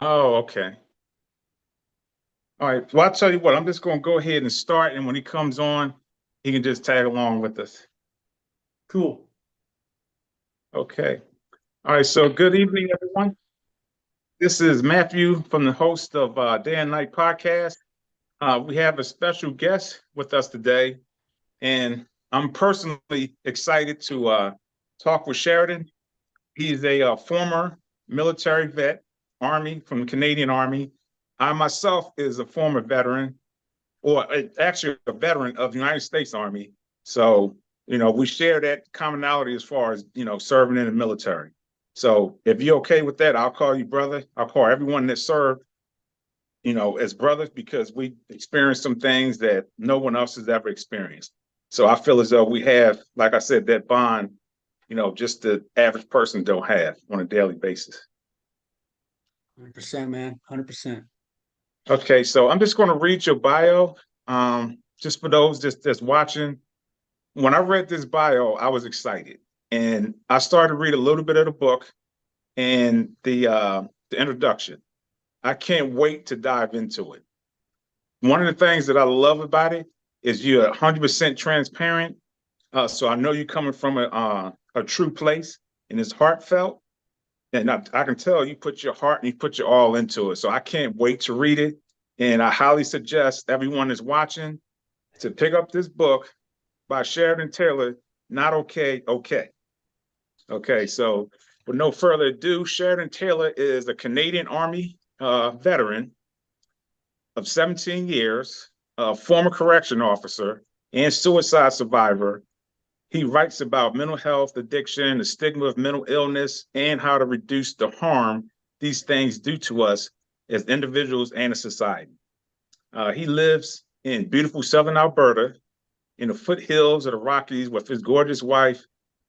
Oh, okay. All right. Well, I'll tell you what, I'm just going to go ahead and start. And when he comes on, he can just tag along with us. Cool. Okay. All right. So good evening, everyone. This is Matthew from the host of Day and Night Podcast. We have a special guest with us today, and I'm personally excited to talk with Sheridan. He's a former military vet, Army from the Canadian Army. I myself is a former veteran, or actually a veteran of the United States Army. So, we share that commonality as far as, serving in the military. So if you're okay with that, I'll call you brother. I'll call everyone that served, as brothers because we experienced some things that no one else has ever experienced. So I feel as though we have, like I said, that bond, just the average person don't have on a daily basis. 100%, man. 100%. Okay, so I'm just going to read your bio. Just for those that's watching, when I read this bio, I was excited, and I started to read a little bit of the book and the introduction. I can't wait to dive into it. One of the things that I love about it is you're 100% transparent. So I know you're coming from a true place and it's heartfelt. And I can tell you put your heart and you put your all into it. So I can't wait to read it. And I highly suggest everyone is watching to pick up this book by Sheridan Taylor, Not Okay, Okay. Okay, so with no further ado, Sheridan Taylor is a Canadian Army veteran of 17 years, a former correction officer, and suicide survivor. He writes about mental health, addiction, the stigma of mental illness, and how to reduce the harm these things do to us as individuals and a society. He lives in beautiful southern Alberta in the foothills of the Rockies with his gorgeous wife.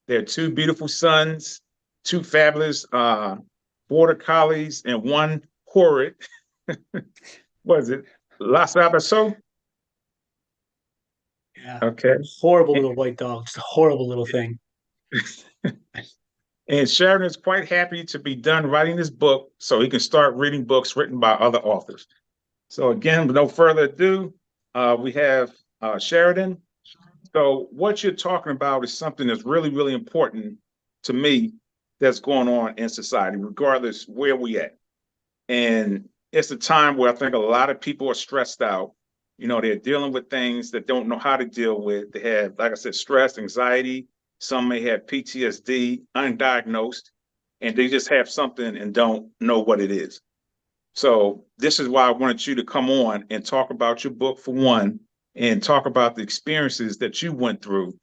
Their two beautiful sons, two fabulous border collies, and one horrid, what is it, Las Abaso? Yeah. Okay. Horrible little white dog. Just a horrible little thing. And Sheridan is quite happy to be done writing this book so he can start reading books written by other authors. So, again, with no further ado, we have Sheridan. So, what you're talking about is something that's really, really important to me that's going on in society, regardless where we at. And it's a time where I think a lot of people are stressed out. They're dealing with things that don't know how to deal with. They have, like I said, stress, anxiety. Some may have PTSD, undiagnosed, and they just have something and don't know what it is. So this is why I wanted you to come on and talk about your book for one, and talk about the experiences that you went through,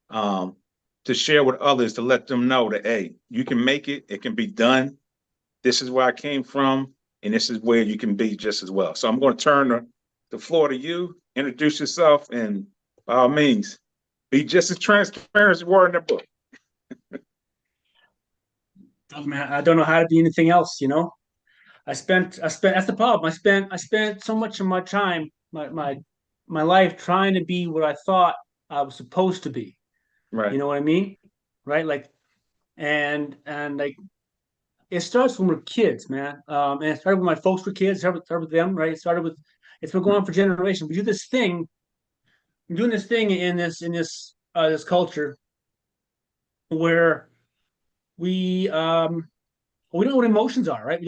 um, to share with others to let them know that, hey, you can make it. It can be done. This is where I came from, and this is where you can be just as well. So I'm going to turn the floor to you. Introduce yourself, and by all means, be just as transparent as you were in the book. Man, I don't know how to be anything else. I spent, that's the problem. I spent so much of my time, my life trying to be what I thought I was supposed to be. You Right. know what I mean? Right? Like, and like, it starts when we're kids, man. And it started when my folks were kids. Started with them, right? It's been going on for generations. We do this thing, we're doing this thing in this culture where we we don't know what emotions are, right? We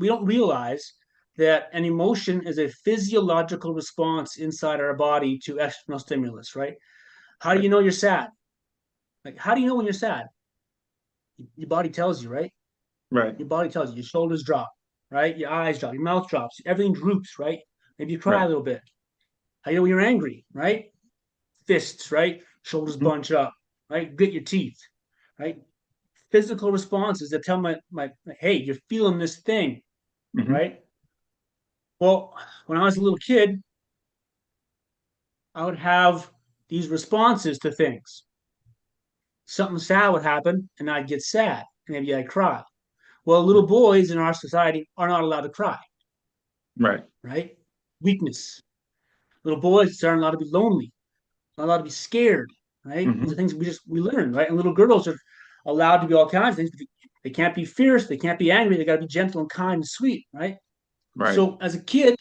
don't realize that an emotion is a physiological response inside our body to external stimulus, right? How do Right. you know you're sad? Like, how do you know when you're sad? Your body tells you, right? Right. Your body tells you. Your shoulders drop, right? Your eyes drop. Your mouth drops. Everything droops, right? Maybe you cry Right. a little bit. How do you know when you're angry, right? Fists, right? Shoulders Mhm. bunch up, right? Grit your teeth, right? Physical responses that tell my hey, you're feeling this thing, Mhm. right? Well, when I was a little kid, I would have these responses to things. Something sad would happen, and I'd get sad, and maybe I'd cry. Well, little boys in our society are not allowed to cry, Right. right? Weakness. Little boys aren't allowed to be lonely, not allowed to be scared, right? These are Mhm. things we learn, right? And little girls are allowed to be all kinds of things, but They can't be fierce. They can't be angry. They got to be gentle and kind and sweet, right? Right. So as a kid,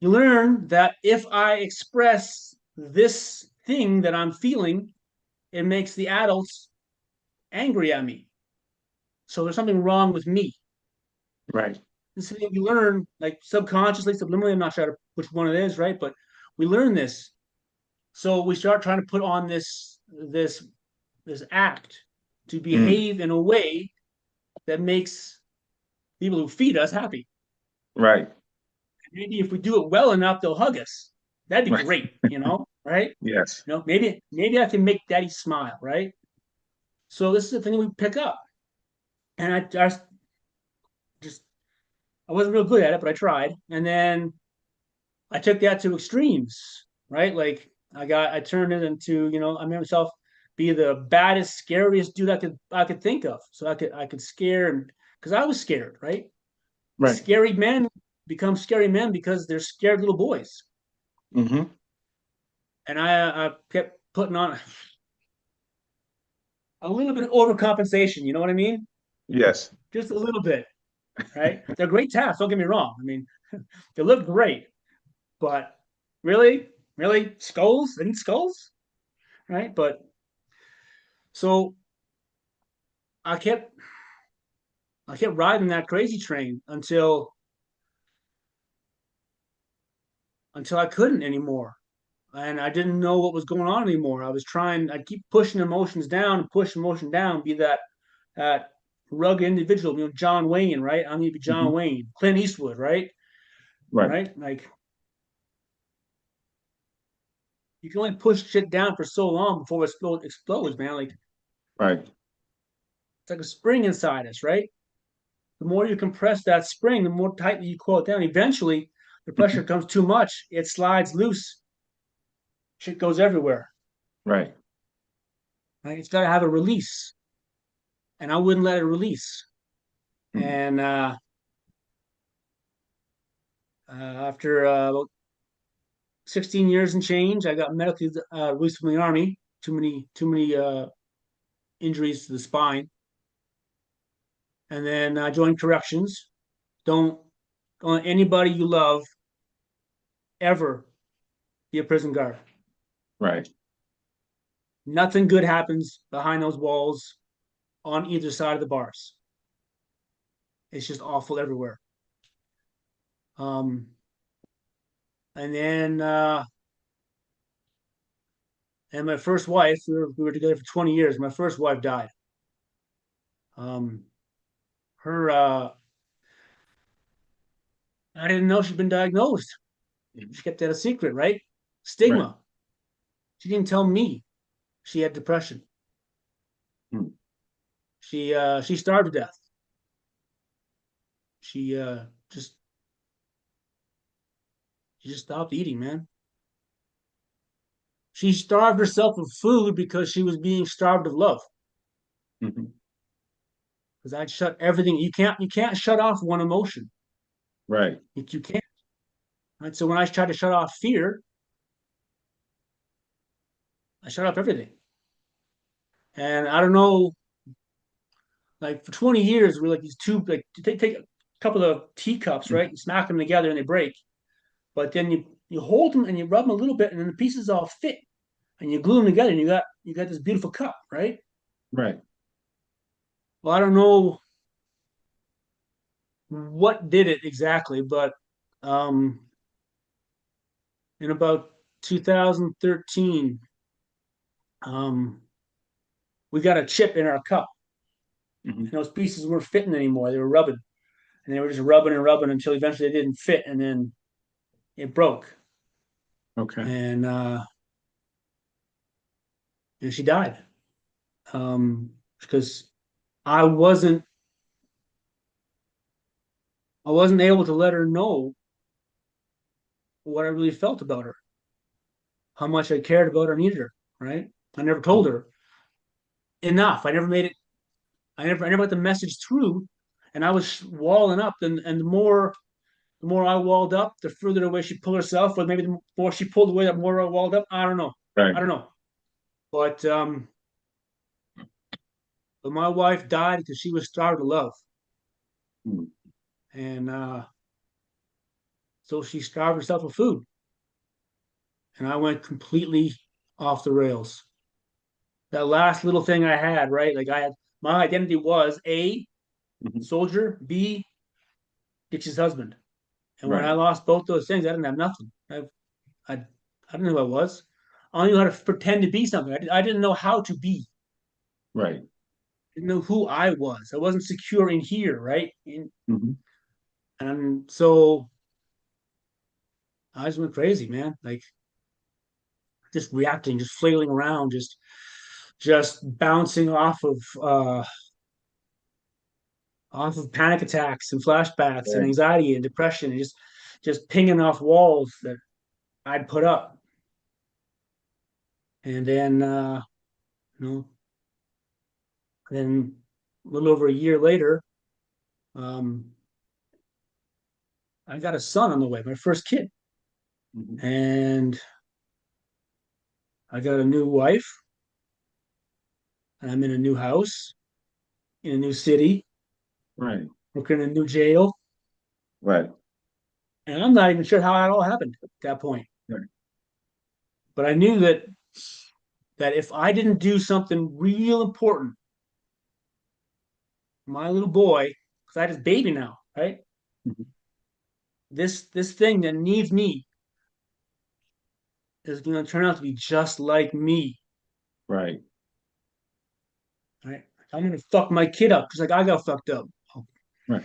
you learn that if I express this thing that I'm feeling, it makes the adults angry at me. So there's something wrong with me. Right. This is what you learn, like subconsciously, subliminally. I'm not sure which one it is, right? But we learn this. So we start trying to put on this act to Mm. behave in a way that makes people who feed us happy. Right. Maybe if we do it well enough, they'll hug us. That'd be Right. great, right? Yes. Maybe I can make daddy smile, right? So this is the thing we pick up. And just I wasn't real good at it, but I tried. And then I took that to extremes, right? Like I turned it into, I made myself be the baddest, scariest dude I could think of. So I could scare him because I was scared, right? Right. Scary men become scary men because they're scared little boys. Mm-hmm. And I kept putting on a little bit of overcompensation, you know what I mean? Yes. Just a little bit, right? They're great tasks, don't get me wrong. I mean, they look great, but really, really, skulls? They need skulls, right? But so I kept I kept riding that crazy train until I couldn't anymore. And I didn't know what was going on anymore. I'd keep pushing emotions down and push emotion down, be that rugged individual, John Wayne, right? I'm gonna be Mm-hmm. John Wayne, Clint Eastwood, right? Right. Right? Like you can only push shit down for so long before it explodes, man. Like Right. it's like a spring inside us, right? The more you compress that spring, the more tightly you coil it down. Eventually, the Mm-hmm. pressure comes too much, it slides loose, shit goes everywhere. Right. Right? It's got to have a release, and I wouldn't let it release. Mm. And after about 16 years and change, I got medically released from the army. Too many injuries to the spine, and then I joined corrections. Don't let anybody you love ever be a prison guard. Right. Nothing good happens behind those walls on either side of the bars. It's just awful everywhere. Um, and then and my first wife, we were together for 20 years. My first wife died. Um, her I didn't know she'd been diagnosed. Mhm. She kept that a secret, right? Right. Stigma. She didn't tell me she had depression. Mm. She starved to death. She just she just stopped eating, man. She starved herself of food because she was being starved of love. Mm-hmm. Because I'd shut everything. You can't shut off one emotion. Right. You can't. Right? So when I tried to shut off fear, I shut off everything. And I don't know, like for 20 years, we're like these two, like take a couple of teacups, Mm. right? You smack them together and they break. But then you hold them and you rub them a little bit, and then the pieces all fit, and you glue them together, and you got this beautiful cup, right? Right. Well, I don't know what did it exactly, but um, in about 2013, um, we got a chip in our cup, Mm-hmm. and those pieces weren't fitting anymore. They were rubbing, and they were just rubbing and rubbing until eventually they didn't fit, and then it broke, Okay. and she died because I wasn't I wasn't able to let her know what I really felt about her, how much I cared about her and needed her. Right? I never told her enough. I never made it. I never got the message through, and I was walling up, and the more I walled up, the further away she pulled herself, or maybe the more she pulled away, the more I walled up. I don't know. Right. I don't know. But but my wife died because she was starved to love, Mm. and so she starved herself of food, and I went completely off the rails. That last little thing I had, right? Like I had my identity was A, Mhm. soldier, B, Ditch's husband. And when I Right. lost both those things, I didn't have nothing. I didn't know who I was. I only knew how to pretend to be something. I didn't know how to be. Right. I didn't know who I was. I wasn't secure in here, right? Mhm. And so I just went crazy, man. Like just reacting, just flailing around, just bouncing off of panic attacks and flashbacks and Right. anxiety and depression and just pinging off walls that I'd put up. And then you know, then a little over a year later, um, I got a son on the way, my first kid. Mhm. And I got a new wife, and I'm in a new house, in a new city, Right. working in a new jail. Right. And I'm not even sure how that all happened at that point. Right. But I knew that if I didn't do something real important, my little boy, because I had his baby now, right? Mhm. This thing that needs me is going to turn out to be just like me, Right. right? I'm going to fuck my kid up because like I got fucked up. Right.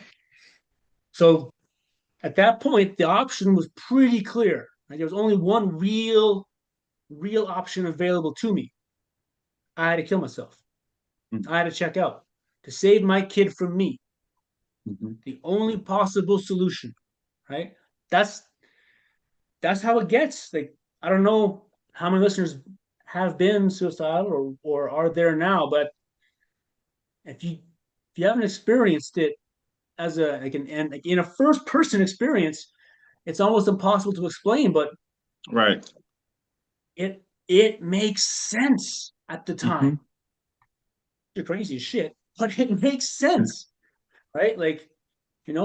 So at that point, the option was pretty clear. Like, there was only one real option available to me. I had to kill myself. Mm. I had to check out to save my kid from me. Mhm. The only possible solution, right? That's that's how it gets. Like I don't know how many listeners have been suicidal or are there now, but if you haven't experienced it as a like an and like in a first person experience, it's almost impossible to explain. But Right. it makes sense at the time. Mhm. You're crazy as shit, but it makes sense, right? Like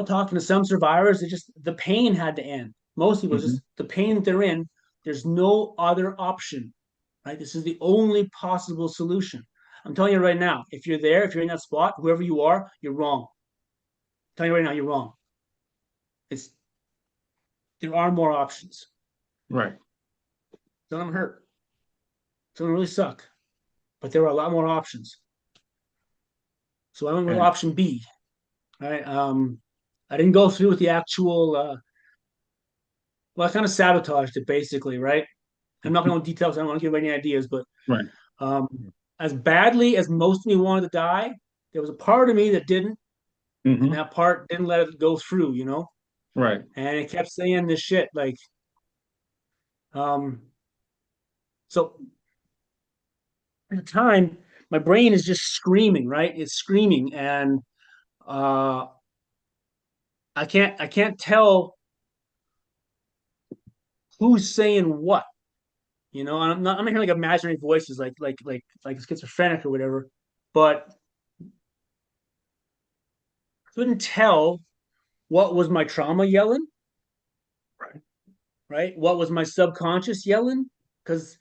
talking to some survivors, it just the pain had to end. Most people Mhm. just the pain that they're in. There's no other option, right? This is the only possible solution. I'm telling you right now, if you're there, if you're in that spot, whoever you are, you're wrong. I'm telling you right now, you're wrong. It's there are more options. Right. Some of them hurt. Some of them really suck, but there are a lot more options. So I went with And option B. Right. I didn't go through with the actual. Well, I kind of sabotaged it basically. Right. I'm not going to go into details. I don't want to give any ideas, but right. um, as badly as most of me wanted to die, there was a part of me that didn't, and Mhm. that part didn't let it go through. Right. And it kept saying this shit like, um, so at the time, my brain is just screaming, right? It's screaming, and uh, I can't tell who's saying what. I'm not hearing like imaginary voices like schizophrenic or whatever, but I couldn't tell what was my trauma yelling, Right. right? What was my subconscious yelling? Because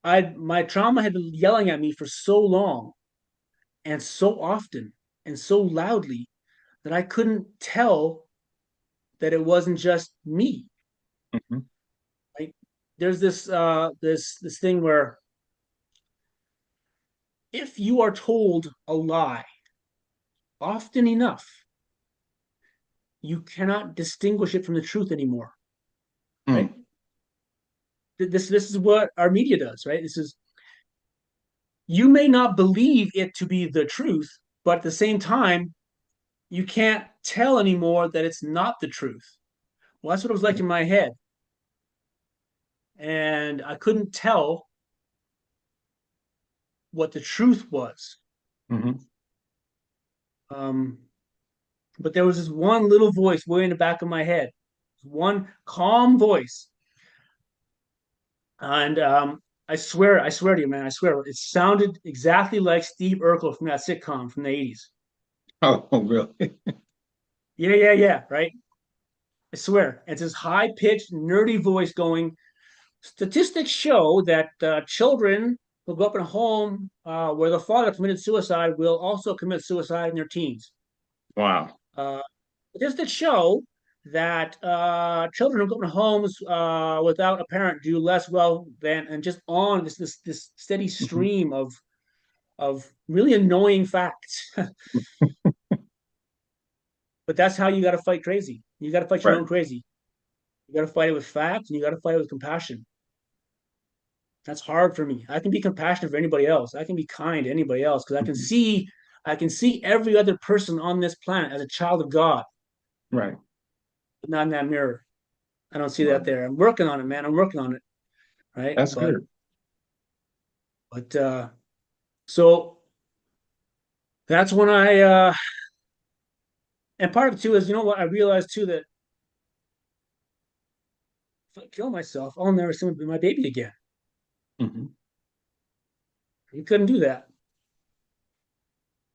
I my trauma had been yelling at me for so long and so often and so loudly that I couldn't tell that it wasn't just me. Mhm. Right? There's this thing where if you are told a lie often enough, you cannot distinguish it from the truth anymore. Right? Mm. This is what our media does, right? This is you may not believe it to be the truth, but at the same time, you can't tell anymore that it's not the truth. Well, that's what it was like in my head. And I couldn't tell what the truth was. Mhm. Um, but there was this one little voice way in the back of my head, one calm voice. And I swear to you, man, I swear, it sounded exactly like Steve Urkel from that sitcom from the 80s. Oh, really? Yeah, yeah, yeah, right? I swear. It's this high pitched, nerdy voice going, statistics show that children who grow up in a home where the father committed suicide will also commit suicide in their teens. Wow. Uh, Statistics show that children who grow up in homes without a parent do less well than, and just on this steady Mhm. stream of really annoying facts. But that's how you got to fight crazy. You got to fight your Right. own crazy. You got to fight it with facts, and you got to fight it with compassion. That's hard for me. I can be compassionate for anybody else. I can be kind to anybody else because Mhm. I can see every other person on this planet as a child of God, Right. but not in that mirror. I don't see that Right. there. I'm working on it, man. I'm working on it. Right. That's good. But so that's when and part of it too is, you know what, I realized too that if I kill myself, I'll never see my baby again. Hmm. You couldn't do that.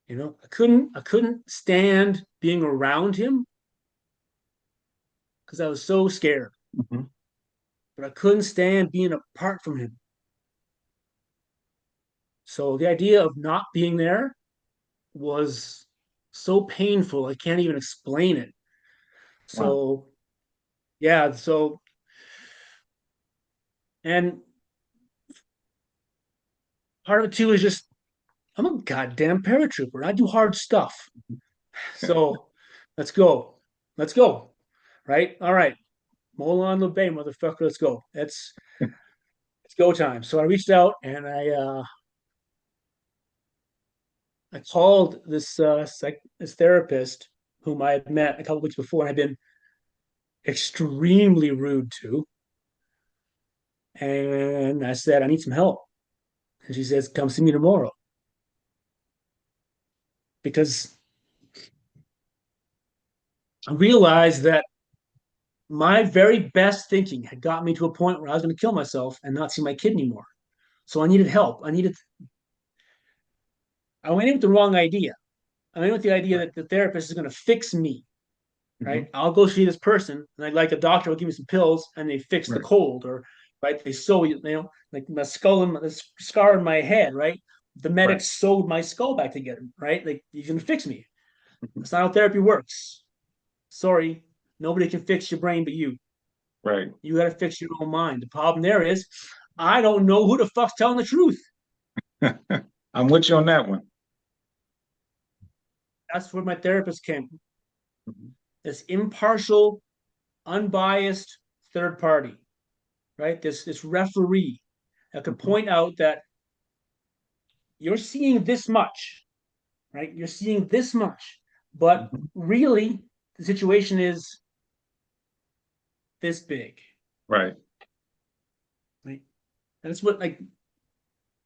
I couldn't stand being around him because I was so scared. Hmm. But I couldn't stand being apart from him. So the idea of not being there was so painful. I can't even explain it. Wow. So yeah, and part of it too is just I'm a goddamn paratrooper. I do hard stuff. So let's go. Let's go. Right? All right. Molan Bay, motherfucker. Let's go. It's go time. So I reached out and I called this therapist whom I had met a couple weeks before and had been extremely rude to. And I said, I need some help. And she says, come see me tomorrow. Because I realized that my very best thinking had got me to a point where I was going to kill myself and not see my kid anymore. So I needed help. I went in with the wrong idea. I went in with the idea Right. that the therapist is going to fix me, Hmm. right? I'll go see this person, and like a doctor will give me some pills, and they fix the Right. cold, or right, they sew, like my skull and the scar in my head, right? The medic Right. sewed my skull back together, right? Like he's gonna fix me. Hmm. That's not how therapy works. Sorry, nobody can fix your brain but you. Right. You got to fix your own mind. The problem there is, I don't know who the fuck's telling the truth. I'm with you on that one. That's where my therapist came. Mhm. This impartial, unbiased third party, right? This referee that could Mhm. point out that you're seeing this much, right? You're seeing this much, but Mhm. really the situation is this big, Right. right? And that's what like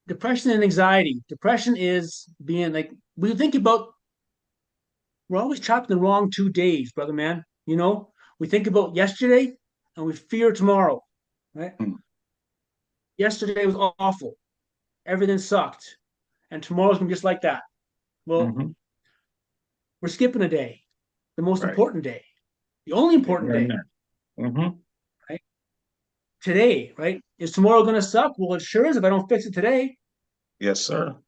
depression and anxiety. Depression is being like we think about. We're always trapped in the wrong 2 days, brother man. We think about yesterday and we fear tomorrow, right? Yesterday was awful. Everything sucked. And tomorrow's gonna be just like that. Well, Mm-hmm. we're skipping a day, the most Right. important day, the only important Right day, now. Hmm. right? Today, right? Is tomorrow gonna suck? Well, it sure is if I don't fix it today. Yes, sir.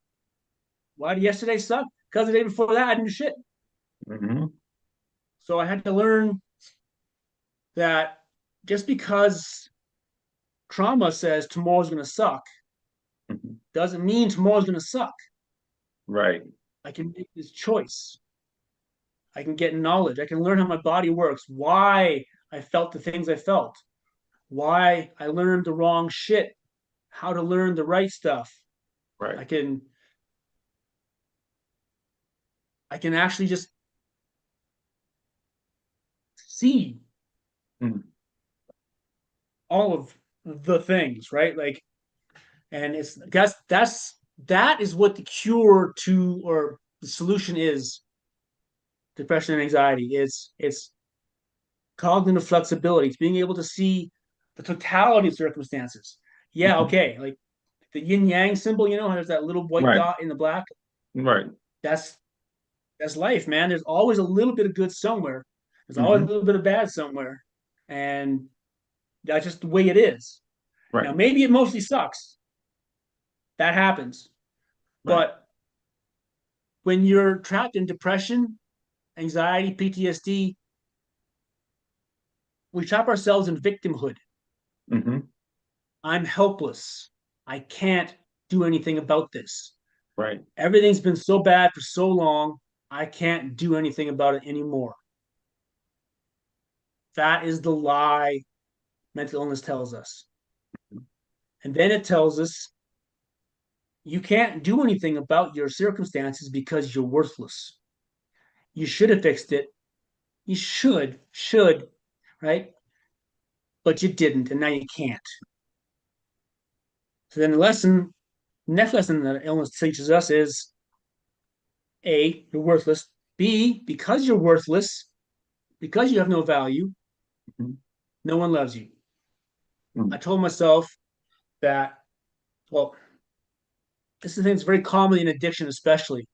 Why did yesterday suck? Because the day before that I didn't do shit. Hmm. So I had to learn that just because trauma says tomorrow's gonna suck Hmm. doesn't mean tomorrow's gonna suck. Right. I can make this choice. I can get knowledge. I can learn how my body works, why I felt the things I felt, why I learned the wrong shit, how to learn the right stuff. Right. I can I can actually just see Mm-hmm. all of the things, right? Like, and that is what the cure to or the solution is depression and anxiety. It's cognitive flexibility. It's being able to see the totality of circumstances. Yeah, Hmm. okay, like the yin yang symbol, you know, how there's that little white Right. dot in the black. Right. That's that's life, man. There's always a little bit of good somewhere. There's always a Hmm. little bit of bad somewhere, and that's just the way it is. Right. Now, maybe it mostly sucks. That happens, Right. but when you're trapped in depression, anxiety, PTSD, we trap ourselves in victimhood. Hmm. I'm helpless. I can't do anything about this. Right. Everything's been so bad for so long. I can't do anything about it anymore. That is the lie mental illness tells us. And then it tells us you can't do anything about your circumstances because you're worthless. You should have fixed it. You should, right? But you didn't, and now you can't. So then next lesson that illness teaches us is A, you're worthless. B, because you're worthless, because you have no value, Hmm. no one loves you. I Hmm. told myself that, well, this is the thing that's very common in addiction, especially.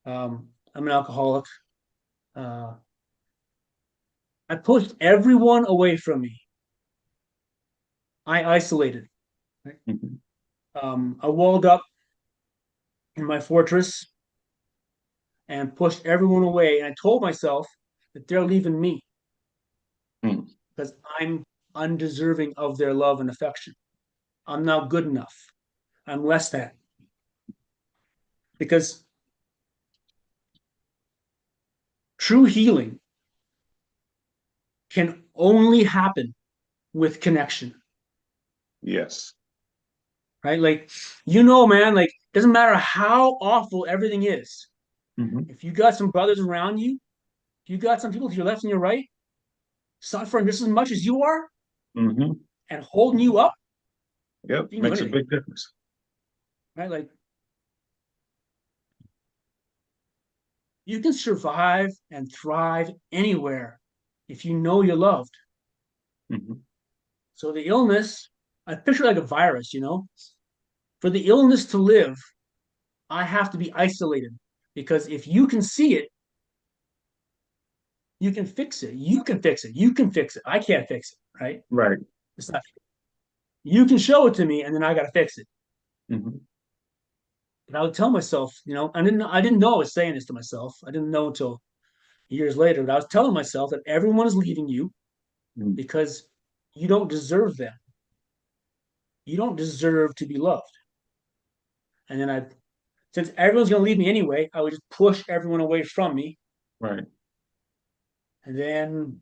I'm an alcoholic. Uh, I pushed everyone away from me. I isolated. Right? Hmm. I walled up in my fortress and pushed everyone away. And I told myself that they're leaving me Hmm. because I'm undeserving of their love and affection. I'm not good enough. I'm less than. Because true healing can only happen with connection, Yes. right? Like, you know, man, like, doesn't matter how awful everything is. Hmm. If you got some brothers around you, if you got some people to your left and your right suffering just as much as you are Hmm. and holding you up, Yep. you can do Makes a anything, big difference. right? Like, you can survive and thrive anywhere if you know you're loved. Hmm. So the illness, I picture like a virus, you know? For the illness to live, I have to be isolated because if you can see it, you can fix it. You can fix it. You can fix it. I can't fix it, right? Right. It's not. You can show it to me, and then I got to fix it. Hmm. And I would tell myself, you know, I didn't know I was saying this to myself. I didn't know until years later. But I was telling myself that everyone is leaving you Hmm. because you don't deserve them. You don't deserve to be loved. And then since everyone's going to leave me anyway, I would just push everyone away from me. Right. And then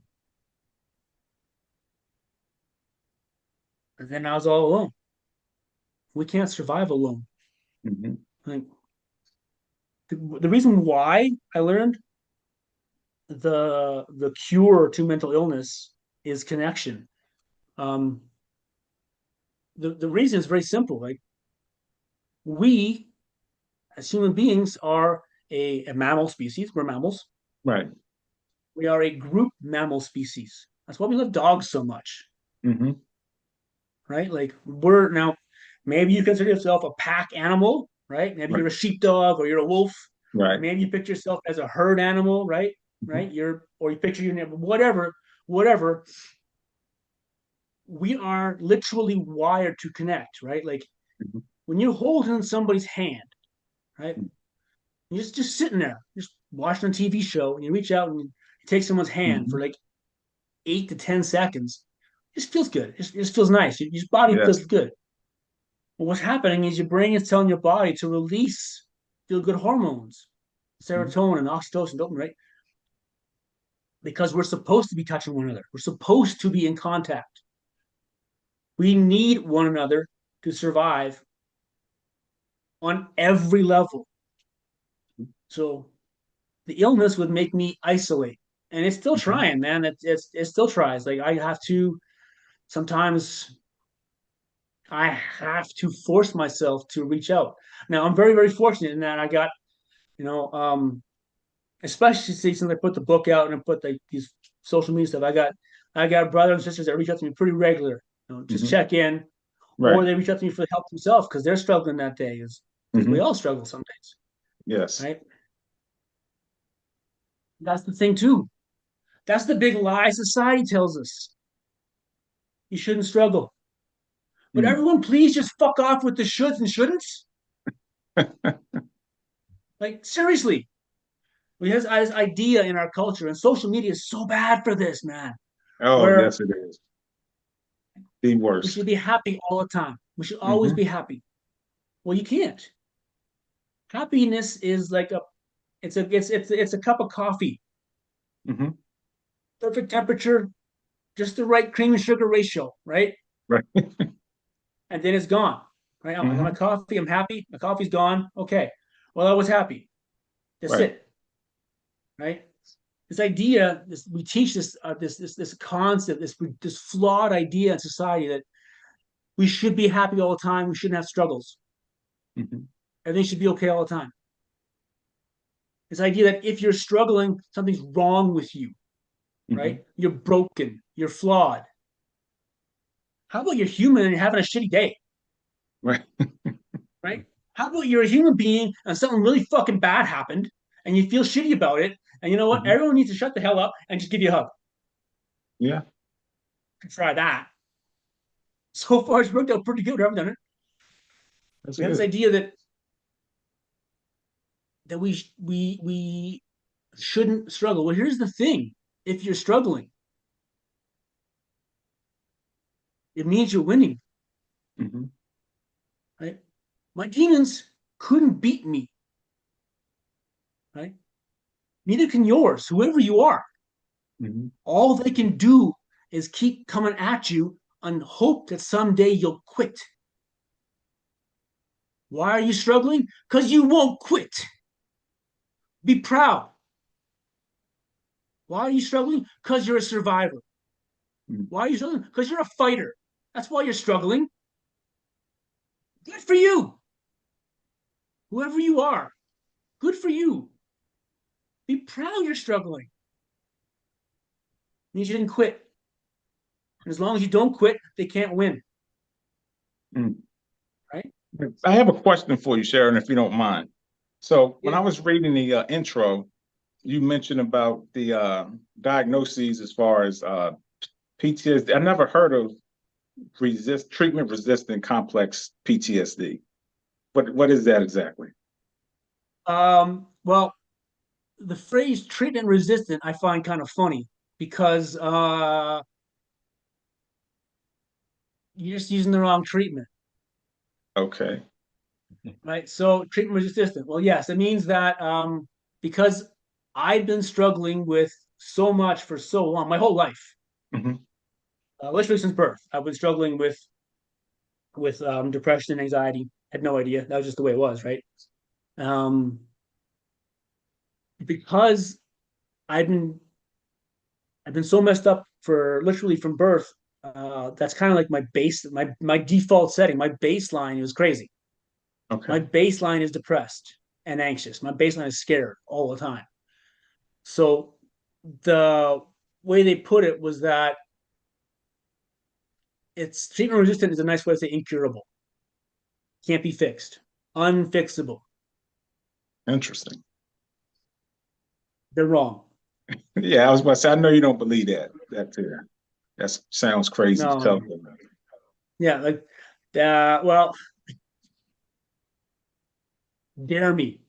I was all alone. We can't survive alone. Hmm. Like the reason why I learned the cure to mental illness is connection. Um, the reason is very simple. Like we as human beings are a mammal species. We're mammals. Right. We are a group mammal species. That's why we love dogs so much, Hmm. right? Like we're now, maybe you consider yourself a pack animal, right? Maybe Right. you're a sheepdog or you're a wolf, or Right. maybe you picture yourself as a herd animal, right? Hmm. Right? Or you picture your whatever. We are literally wired to connect, right? Like Hmm. when you're holding somebody's hand, right? You're just sitting there, just watching a TV show, and you reach out and you take someone's hand for Hmm. like 8 to 10 seconds. It just feels good. It just feels nice. Your body Yes. feels good. But what's happening is your brain is telling your body to release feel good hormones, Hmm. serotonin, oxytocin, dopamine, right? Because we're supposed to be touching one another. We're supposed to be in contact. We need one another to survive on every level. So the illness would make me isolate. And it's still Hmm. trying, man. It still tries. Like I have to sometimes I have to force myself to reach out. Now I'm very, very fortunate in that I got, you know, especially since I put the book out and I put like these social media stuff, I got brothers and sisters that reach out to me pretty regular, you know, just Hmm. check in. Right. or they reach out to me for help themselves because they're struggling that day. Is because we Hmm. all struggle some days, Yes. right? That's the thing too. That's the big lie society tells us. You shouldn't struggle. But Mm. everyone, please just fuck off with the shoulds and shouldn'ts. Like seriously, we have this idea in our culture, and social media is so bad for this, man. Oh, Where yes, it is. The we worst. should be happy all the time. We should always Hmm. be happy. Well, you can't. Happiness is like it's a cup of coffee, Hmm. perfect temperature, just the right cream and sugar ratio, right? Right. And then it's gone. Right? I got my Hmm. coffee. I'm happy. My coffee's gone. Okay. Well, I was happy. That's Right. it. Right? This idea, we teach this concept, this flawed idea in society that we should be happy all the time. We shouldn't have struggles. Hmm. Everything should be okay all the time. This idea that if you're struggling, something's wrong with you, Hmm. right? You're broken. You're flawed. How about you're human and you're having a shitty day, Right. right? How about you're a human being and something really fucking bad happened and you feel shitty about it? And you know what? Hmm. Everyone needs to shut the hell up and just give you a hug. Yeah, Try that. So far, it's worked out pretty good. We haven't done it. that's We have this good. idea that we shouldn't struggle. Well, here's the thing: if you're struggling, it means you're winning, Hmm. right? My demons couldn't beat me, right? Neither can yours, whoever you are. Hmm. All they can do is keep coming at you and hope that someday you'll quit. Why are you struggling? Because you won't quit. Be proud. Why are you struggling? Because you're a survivor. Why are you struggling? Because you're a fighter. That's why you're struggling. Good for you. Whoever you are, good for you. Be proud you're struggling. It means you didn't quit. And as long as you don't quit, they can't win. Mm. Right? I have a question for you, Sharon, if you don't mind. So when I Yeah. was reading the intro, you mentioned about the diagnoses as far as PTSD. I never heard of treatment resistant complex PTSD. What is that exactly? Well, the phrase treatment resistant I find kind of funny because you're just using the wrong treatment, Okay. right? So treatment resistant. Well, yes, it means that because I've been struggling with so much for so long, my whole life, Hmm. literally since birth, I've been struggling with depression and anxiety. Had no idea. That was just the way it was, right? Um, because I've been I've been so messed up for literally from birth. That's kind of like my default setting. My baseline was crazy. My Okay. baseline is depressed and anxious. My baseline is scared all the time. So the way they put it was that it's treatment resistant is a nice way to say incurable. Can't be fixed. Unfixable. Interesting. They're wrong. Yeah, I was about to say, I know you don't believe that. That sounds crazy to No, tell no. them. Yeah, like well, dare me.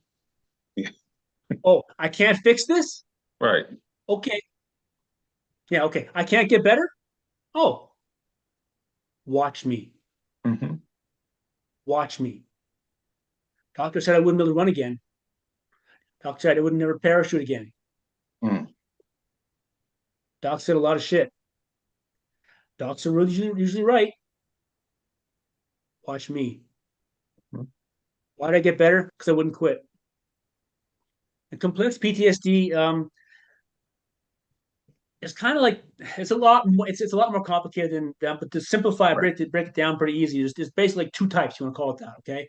Yeah, Oh, I can't fix this? right. Okay. Yeah, okay. I can't get better? Oh, watch me. Hmm. Watch me. Doctor said I wouldn't be able to run again. Doctor said I wouldn't never parachute again. Mm. Doc said a lot of shit. Docs are really usually right. Watch me. Why did I get better? Because I wouldn't quit. And complex PTSD is kind of like it's a lot more. It's a lot more complicated than that. But to simplify, Right. break it down pretty easy. There's basically like two types. You want to call it that? Okay.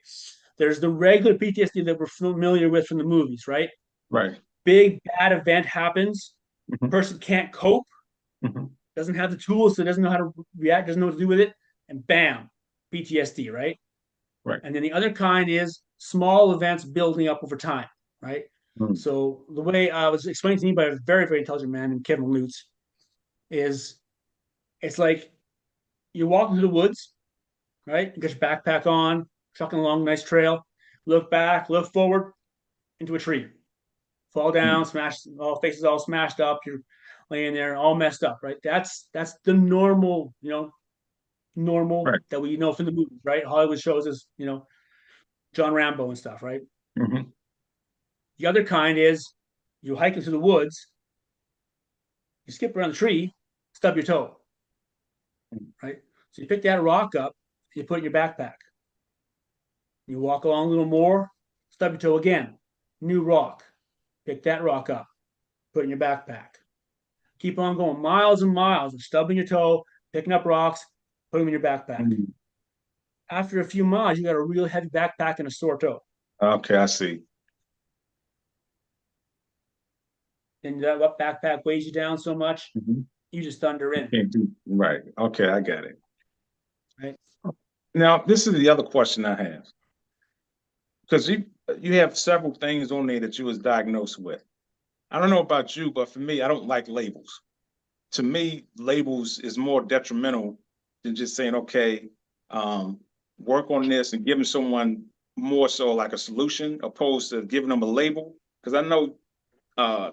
There's the regular PTSD that we're familiar with from the movies, right? Right. Big bad event happens. Hmm. Person can't cope, Hmm. doesn't have the tools, so doesn't know how to react, doesn't know what to do with it, and bam. PTSD, right? Right. And then the other kind is small events building up over time, right? Mm. So the way I was explained to me by a very, very intelligent man named Kevin Lutz is it's like you're walking through the woods, right? You get your backpack on, trucking along a nice trail, look back, look forward into a tree, fall Mm. down, smash, all faces all smashed up. You're laying there, all messed up, right? That's the normal, normal Right. that we know from the movies, right? Hollywood shows us, John Rambo and stuff, right? Hmm. The other kind is you hike into the woods, you skip around the tree, stub your toe, right? So you pick that rock up, you put it in your backpack. You walk along a little more, stub your toe again, new rock, pick that rock up, put it in your backpack. Keep on going miles and miles of stubbing your toe, picking up rocks, put them in your backpack. Mm. After a few miles, you got a real heavy backpack and a sore toe. Okay, I see. And that backpack weighs you down so much, Hmm. you just thunder You in, can't do right. Okay, I got it. right? Now, this is the other question I have because you have several things on there that you was diagnosed with. I don't know about you, but for me, I don't like labels. To me, labels is more detrimental than just saying, okay, um, work on this and giving someone more so like a solution opposed to giving them a label. Because I know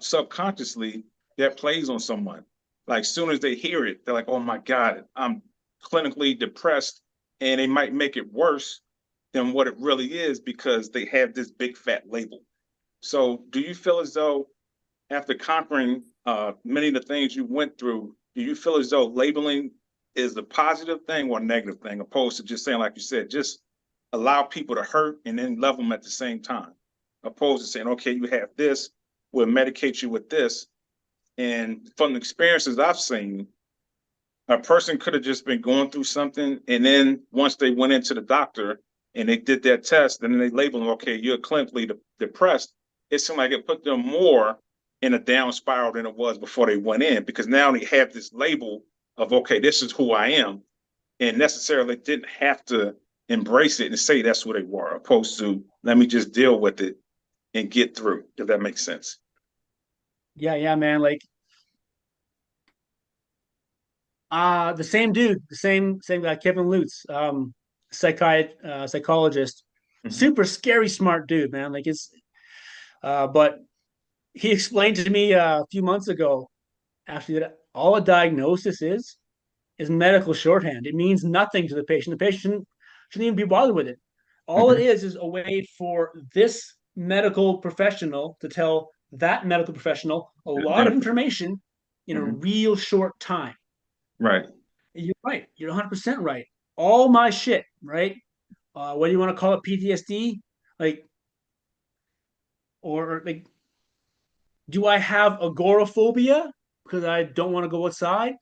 subconsciously that plays on someone. Like soon as they hear it, they're like, "Oh my God, I'm clinically depressed," and they might make it worse than what it really is because they have this big fat label. So, do you feel as though after conquering many of the things you went through, do you feel as though labeling is a positive thing or a negative thing, opposed to just saying, like you said, just allow people to hurt and then love them at the same time, opposed to saying, okay, you have this, we'll medicate you with this. And from the experiences I've seen, a person could have just been going through something, and then once they went into the doctor and they did that test, and then they labeled them, okay, you're clinically depressed. It seemed like it put them more in a down spiral than it was before they went in, because now they have this label of, okay, this is who I am, and necessarily didn't have to embrace it and say that's who they were, opposed to let me just deal with it and get through. If that makes sense. Yeah, yeah, man. Like the same dude, the same guy, Kevin Lutz, psychologist, Mm-hmm. super scary smart dude, man. Like it's but he explained to me a few months ago actually that all a diagnosis is medical shorthand. It means nothing to the patient. The patient shouldn't even be bothered with it. All it Mm-hmm. is a way for this medical professional to tell that medical professional a lot of information in a Mm-hmm. real short time. Right. You're right. You're 100% right. All my shit, right? What do you want to call it? PTSD? Like, or like, do I have agoraphobia because I don't want to go outside?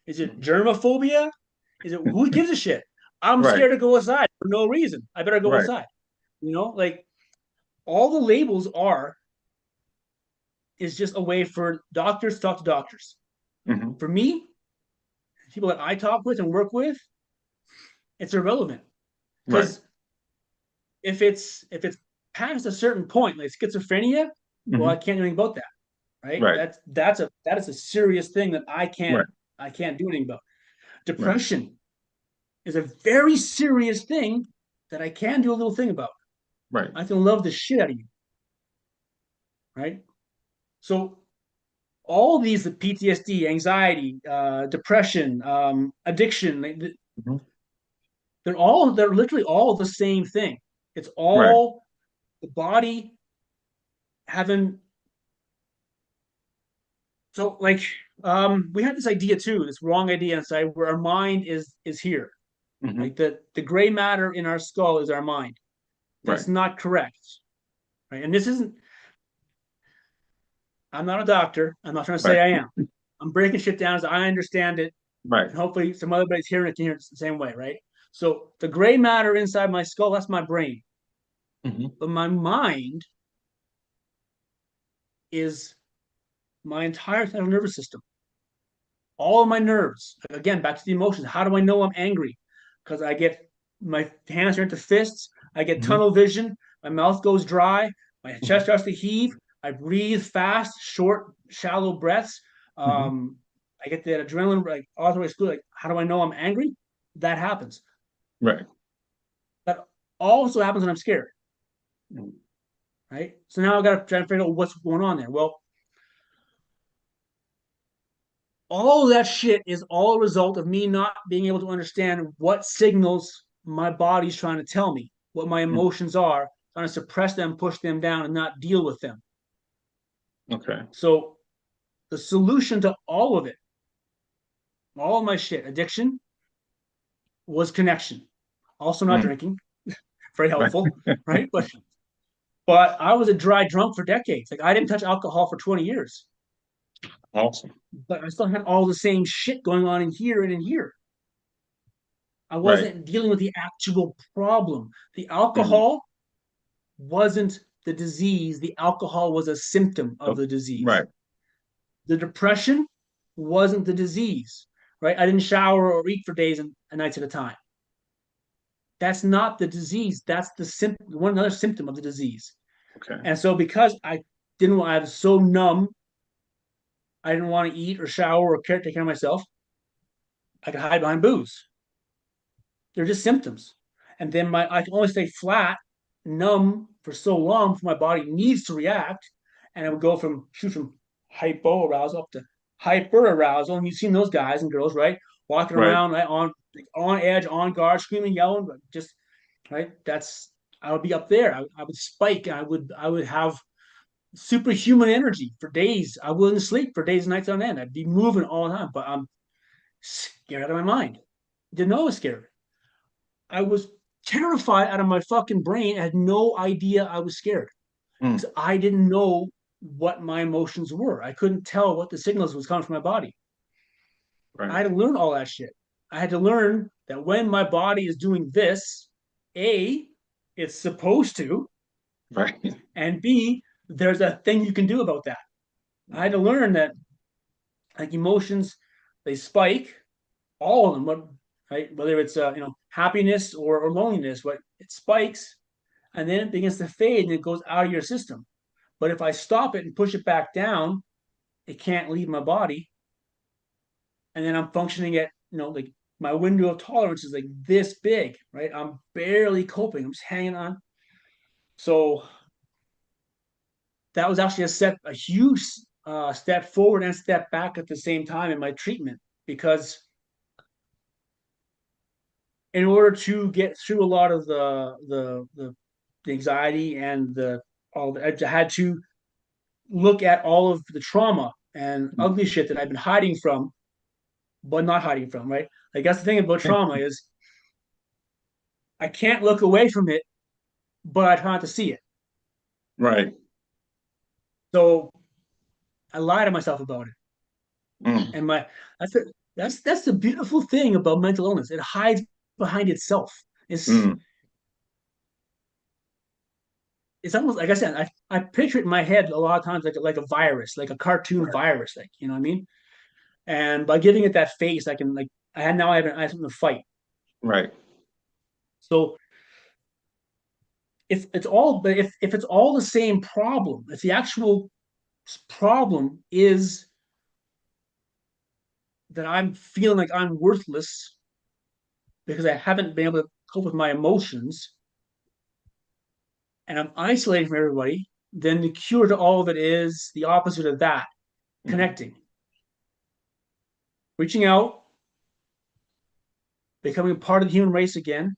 Is it Mm-hmm. germophobia? Is it who gives a shit? I'm Right. scared to go outside for no reason. I better go Right. outside. Like all the labels are is just a way for doctors to talk to doctors. Mm-hmm. For me, people that I talk with and work with, it's irrelevant Right. because if it's past a certain point, like schizophrenia, well, I Mm-hmm. can't do anything about that, right? Right. That is a serious thing that I Right. can't I can't do anything about. Right. Depression is a very serious thing that I can do a little thing about. Right. I can love the shit out of you, right? So all these the PTSD, anxiety, depression, addiction, Mm-hmm. they're literally all the same thing. It's Right. all the body having so like we had this idea too, this wrong idea inside where our mind is here. Mm-hmm. Like the gray matter in our skull is our mind. Right. That's not correct. Right. And this isn't I'm not a doctor. I'm not trying to Right. say I am. I'm breaking shit down as I understand it, Right. and hopefully some other body's hearing it can hear it the same way, right? So the gray matter inside my skull, that's my brain. Mm-hmm. But my mind is my entire central nervous system. All of my nerves. Again, back to the emotions. How do I know I'm angry? Because I get my hands turn into fists. I get Hmm. tunnel vision. My mouth goes dry. My chest starts to heave. I breathe fast, short, shallow breaths. Hmm. Um, I get that adrenaline, like all the way through. Like, how do I know I'm angry? That happens. Right. That also happens when I'm scared, Mm. right? So now I got to try to figure out what's going on there. Well, all of that shit is all a result of me not being able to understand what signals my body's trying to tell me, what my Mm. emotions are, trying to suppress them, push them down, and not deal with them. Okay. So the solution to all of it, all of my shit, addiction, was connection. Also not Mm. drinking, very Right. helpful, right? But I was a dry drunk for decades. Like I didn't touch alcohol for 20 years, Awesome. but I still had all the same shit going on in here and in here. I Right. wasn't dealing with the actual problem. The Mm. alcohol wasn't the disease, the alcohol was a symptom of Oh, the disease. right. The depression wasn't the disease, right? I didn't shower or eat for days and nights at a time. That's not the disease. That's the symptom, one another symptom of the disease. Okay. And so because I was so numb, I didn't want to eat or shower or take care of myself. I could hide behind booze. They're just symptoms. And then I can only stay flat, numb for so long before my body needs to react. And I would go from shoot from hypo arousal up to hyper arousal. And you've seen those guys and girls, right? Walking Right. around right, on edge, on guard, screaming, yelling, but just right. That's I would be up there. I would spike. I would have superhuman energy for days. I wouldn't sleep for days and nights on end. I'd be moving all the time, but I'm scared out of my mind. Didn't know I was scared. I was terrified out of my fucking brain. I had no idea I was scared Mm. because I didn't know what my emotions were. I couldn't tell what the signals was coming from my body. I Right. had to learn all that shit. I had to learn that when my body is doing this, A, it's supposed to, Right. and B, there's a thing you can do about that. I had to learn that like emotions, they spike, all of them, right? Whether it's happiness or loneliness, what it spikes and then it begins to fade and it goes out of your system. But if I stop it and push it back down, it can't leave my body. And then I'm functioning at, like my window of tolerance is like this big, right? I'm barely coping. I'm just hanging on. So that was actually a huge step forward and step back at the same time in my treatment because in order to get through a lot of the anxiety and I had to look at all of the trauma and Mm. ugly shit that I've been hiding from, but not hiding from, right? Like that's the thing about trauma is I can't look away from it, but I try not to see it. Right. So I lie to myself about it. Mm. And that's the beautiful thing about mental illness. It hides behind itself. It's Mm. it's almost like I said, I picture it in my head a lot of times like a virus, like a cartoon Right. virus, like you know what I mean? And by giving it that face, I can like I have something to fight. Right. So if it's all the same problem, if the actual problem is that I'm feeling like I'm worthless because I haven't been able to cope with my emotions and I'm isolating from everybody, then the cure to all of it is the opposite of that, Mm. connecting, reaching out, becoming part of the human race again,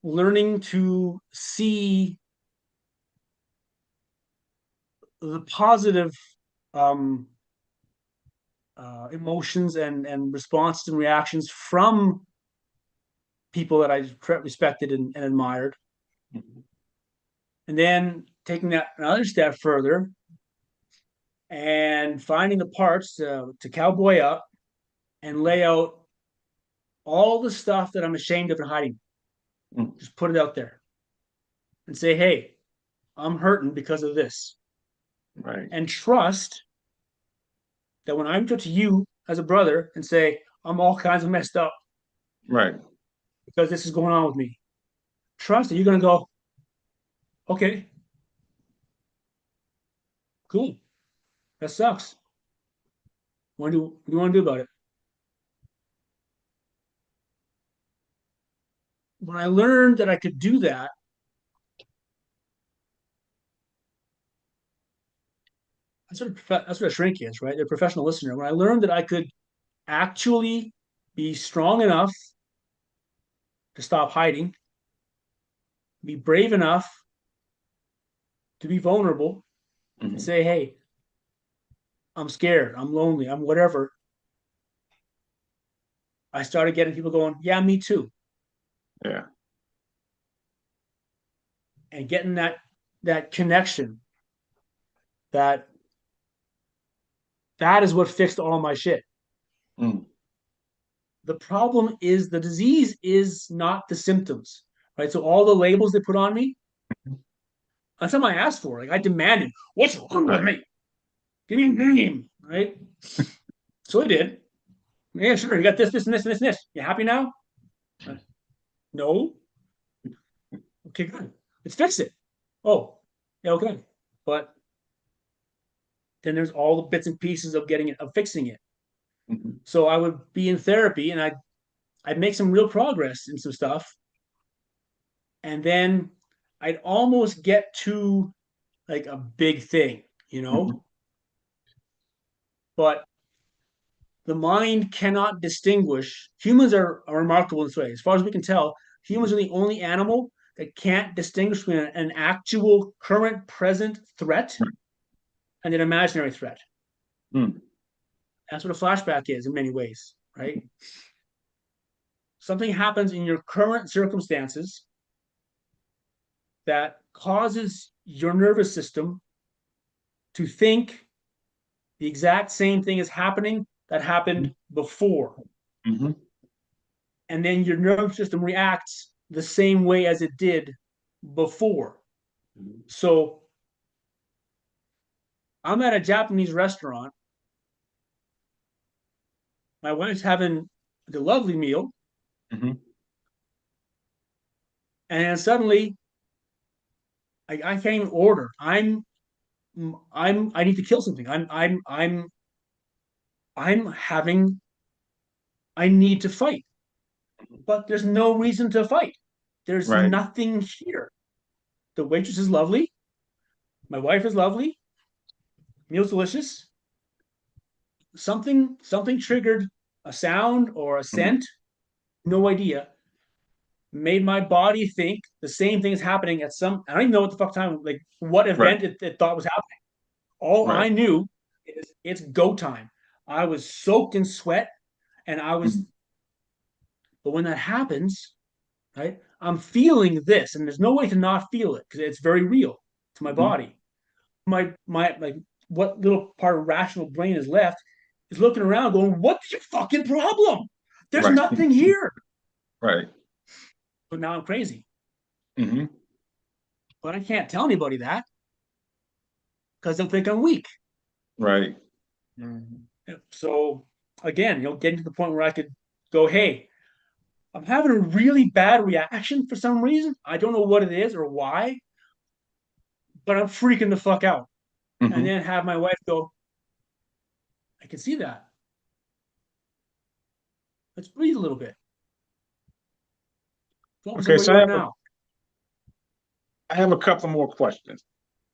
learning to see the positive um, emotions and responses and reactions from people that I respected and admired. Mm. And then taking that another step further and finding the parts to cowboy up and lay out all the stuff that I'm ashamed of and hiding. Mm. Just put it out there and say, hey, I'm hurting because of this. Right. And trust that when I reach out to you as a brother and say, I'm all kinds of messed up, Right. because this is going on with me. Trust that you're going to go, okay, cool. That sucks. What do you want to do about it? When I learned that I could do that, that's what a shrink is, right? They're a professional listener. When I learned that I could actually be strong enough to stop hiding, be brave enough to be vulnerable and Mhm. say, hey, I'm scared, I'm lonely, I'm whatever. I started getting people going, yeah, me too. Yeah. And getting that connection, that that is what fixed all my shit. Mm. The problem is the disease is not the symptoms, right? So all the labels they put on me, that's something I asked for. Like I demanded, what's wrong with Right. me? Give me a name, right? So I did. Yeah, sure. You got this, this, and this, and this, and this. You happy now? Uh, no. Okay, good. Let's fix it. Oh, yeah, okay. But then there's all the bits and pieces of getting it, of fixing it. Mhm. So I would be in therapy and I'd make some real progress in some stuff. And then I'd almost get to like a big thing, you Mhm. know? But the mind cannot distinguish. Humans are remarkable in this way. As far as we can tell, humans are the only animal that can't distinguish between an actual current present threat Right. and an imaginary threat. Mm. That's what a flashback is in many ways, right? Something happens in your current circumstances that causes your nervous system to think the exact same thing is happening that happened before. Mhm. And then your nervous system reacts the same way as it did before. So I'm at a Japanese restaurant. My wife's having the lovely meal, Mhm. and suddenly I can't even order. I need to kill something. I'm having I need to fight, but there's no reason to fight. There's Right. nothing here. The waitress is lovely. My wife is lovely. Meal's delicious. Something triggered a sound or a Mhm. scent. No idea. Made my body think the same thing is happening at some. I don't even know what the fuck time, like what Right. event it thought was happening. All Right. I knew is it's go time. I was soaked in sweat, and I was. Mhm. But when that happens, right, I'm feeling this, and there's no way to not feel it because it's very real to my Mhm. body. My like what little part of rational brain is left is looking around, going, "What's your fucking problem? There's Right. nothing here." Right. But now I'm crazy, Mhm. but I can't tell anybody that because they'll think I'm weak. Right. So again, getting to the point where I could go, "Hey, I'm having a really bad reaction for some reason. I don't know what it is or why, but I'm freaking the fuck out." And Mhm. then have my wife go, "I can see that. Let's breathe a little bit. Focus on Okay, where so you are now." I have a couple more questions.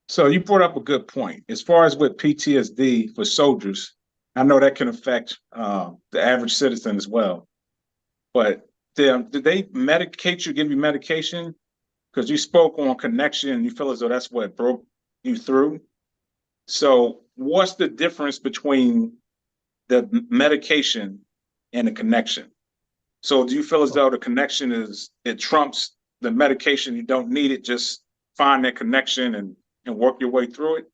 So you brought up a good point. As far as with PTSD for soldiers, I know that can affect the average citizen as well. But did they medicate you, give you medication? Because you spoke on connection, and you feel as though that's what broke you through. So what's the difference between the medication and the connection? So do you feel as Oh. though the connection is it trumps the medication? You don't need it. Just find that connection and work your way through it.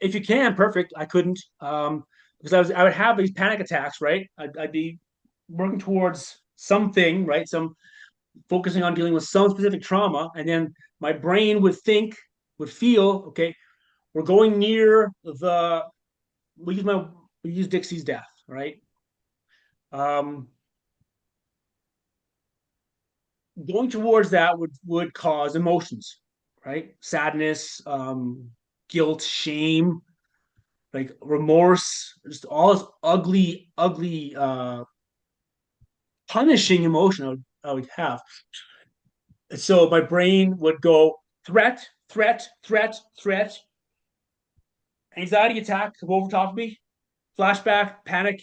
If you can, perfect. I couldn't because I would have these panic attacks, right? I'd be working towards something, right? Some focusing on dealing with some specific trauma, and then my brain would think, would feel, okay, we're going near the we use my we use Dixie's death, right? Um, going towards that would cause emotions, right? Sadness, guilt, shame, like remorse, just all this ugly, punishing emotion I would have. And so my brain would go threat, threat, threat, threat, anxiety attack come over top of me, flashback, panic,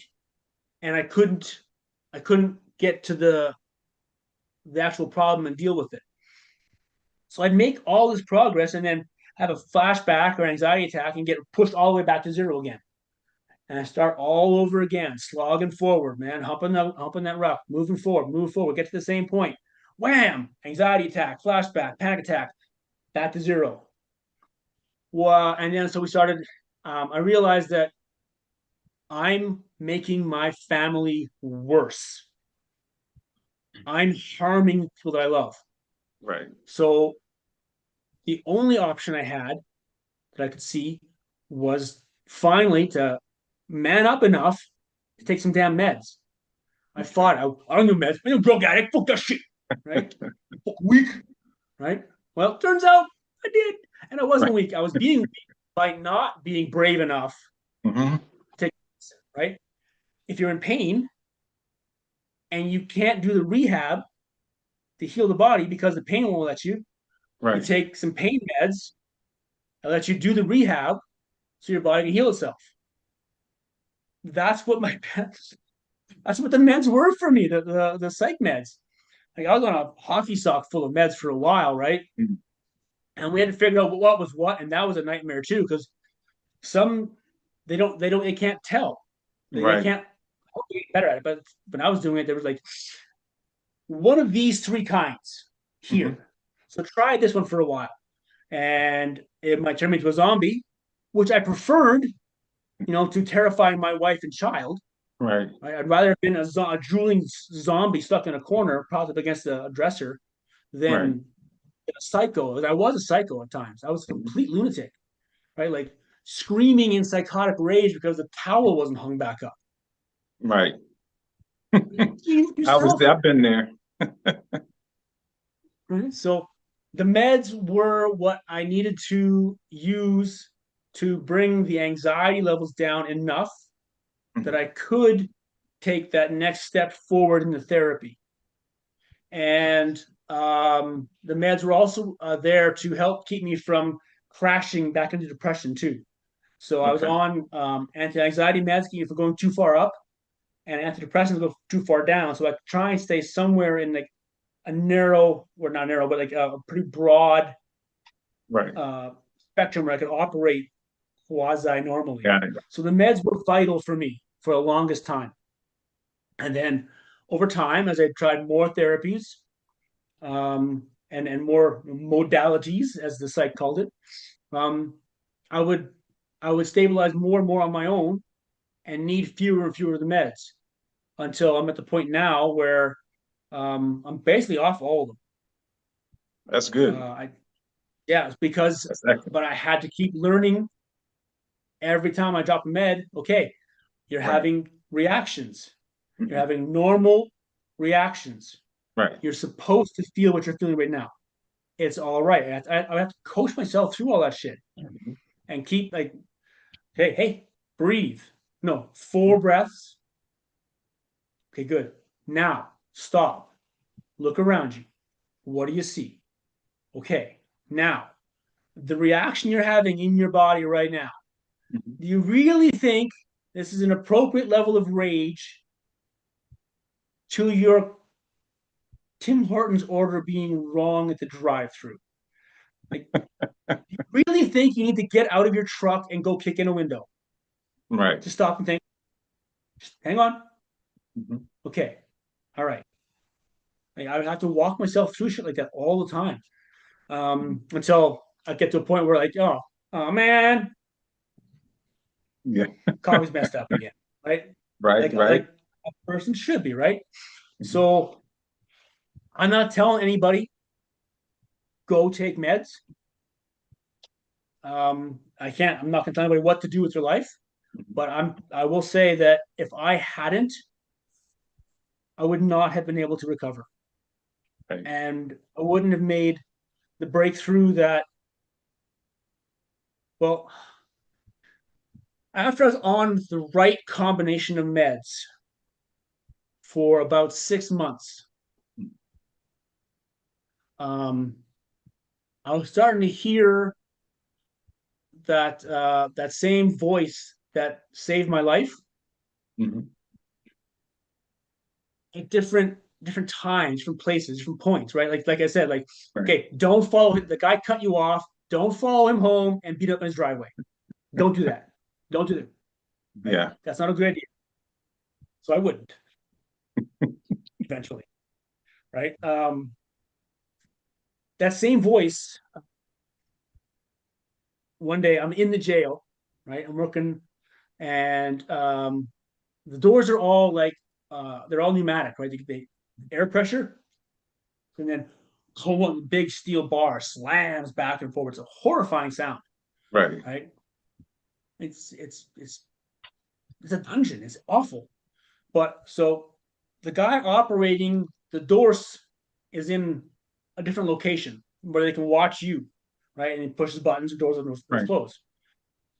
and I couldn't get to the actual problem and deal with it. So I'd make all this progress and then have a flashback or anxiety attack and get pushed all the way back to zero again. And I start all over again, slogging forward, man, humping that rock, moving forward, get to the same point. Wham! Anxiety attack, flashback, panic attack, back to zero. Well, and then so we started. I realized that I'm making my family worse. I'm harming people that I love. Right. So the only option I had that I could see was finally to man up enough to take some damn meds. I Okay. fought. I don't do meds. I'm a drug addict. Fuck that shit. Right? Fuck weak. Right? Well, turns out I did. And I Right. wasn't weak. I was being weak by not being brave enough Hmm. to take meds, right? If you're in pain and you can't do the rehab to heal the body because the pain won't let you, you Right. take some pain meds that let you do the rehab so your body can heal itself. That's what my that's what the meds were for me, the psych meds. Like I was on a hockey sock full of meds for a while, right? Mhm. And we had to figure out what was what, and that was a nightmare too, because some they can't tell. They Right. can't get better at it. But when I was doing it, there was like one of these three kinds Hmm. here. So try this one for a while. And it might turn me into a zombie, which I preferred, to terrifying my wife and child. Right. I'd rather have been a drooling zombie stuck in a corner, propped up against a dresser, Right. than a psycho. I was a psycho at times. I was a Mhm. complete lunatic, right? Like screaming in psychotic rage because the towel wasn't hung back up. Right. You I was yourself, there. I've been there. right? So the meds were what I needed to use to bring the anxiety levels down enough that Mhm. I could take that next step forward in the therapy. And the meds were also there to help keep me from crashing back into depression too. So I was Okay. on anti-anxiety meds for going too far up, and antidepressants go too far down. So I try and stay somewhere in like a narrow, or not narrow, but like a pretty broad Right. uh, spectrum where I could operate quasi normally. Got it. So the meds were vital for me for the longest time. And then over time, as I tried more therapies, and more modalities, as the site called it, um, I would I would stabilize more and more on my own and need fewer and fewer of the meds until I'm at the point now where I'm basically off all of them. That's good. I Yeah, it's because That's excellent. but I had to keep learning every time I drop a med. Okay, you're Right. having reactions. You're Mhm. having normal reactions. Right. You're supposed to feel what you're feeling right now. It's all right. I have to coach myself through all that shit Mhm. and keep like, hey, hey, breathe. No, 4 breaths. Okay, good. Now stop. Look around you. What do you see? Okay. Now, the reaction you're having in your body right now, Mhm. do you really think this is an appropriate level of rage to your Tim Hortons order being wrong at the drive through? Like, do you really think you need to get out of your truck and go kick in a window? Right. Just stop and think, just hang on. Mhm. Okay. All right. Like, I have to walk myself through shit like that all the time, until I get to a point where, like, oh man, Yeah. coffee's messed up again, right? Right. Right. Like a person should be, right? Mhm. So I'm not telling anybody go take meds. I can't. I'm not going to tell anybody what to do with their life. Mhm. But I will say that if I hadn't, I would not have been able to recover. Right. and I wouldn't have made the breakthrough that, well, after I was on the right combination of meds for about 6 months, um, I was starting to hear that same voice that saved my life Hmm. at different times, different places, different points, right? Like I said, like, Right. okay, don't follow the guy cut you off. Don't follow him home and beat up in his driveway. Don't do that. Don't do that. Right? Yeah. That's not a good idea. So I wouldn't eventually. Right. That same voice. One day I'm in the jail. Right. I'm working, and the doors are all like they're all pneumatic. Right. They air pressure, and then one big steel bar slams back and forward. It's a horrifying sound. Right. Right. It's a dungeon. It's awful. But so the guy operating the doors is in a different location where they can watch you, right? And he pushes buttons, and doors Right. close.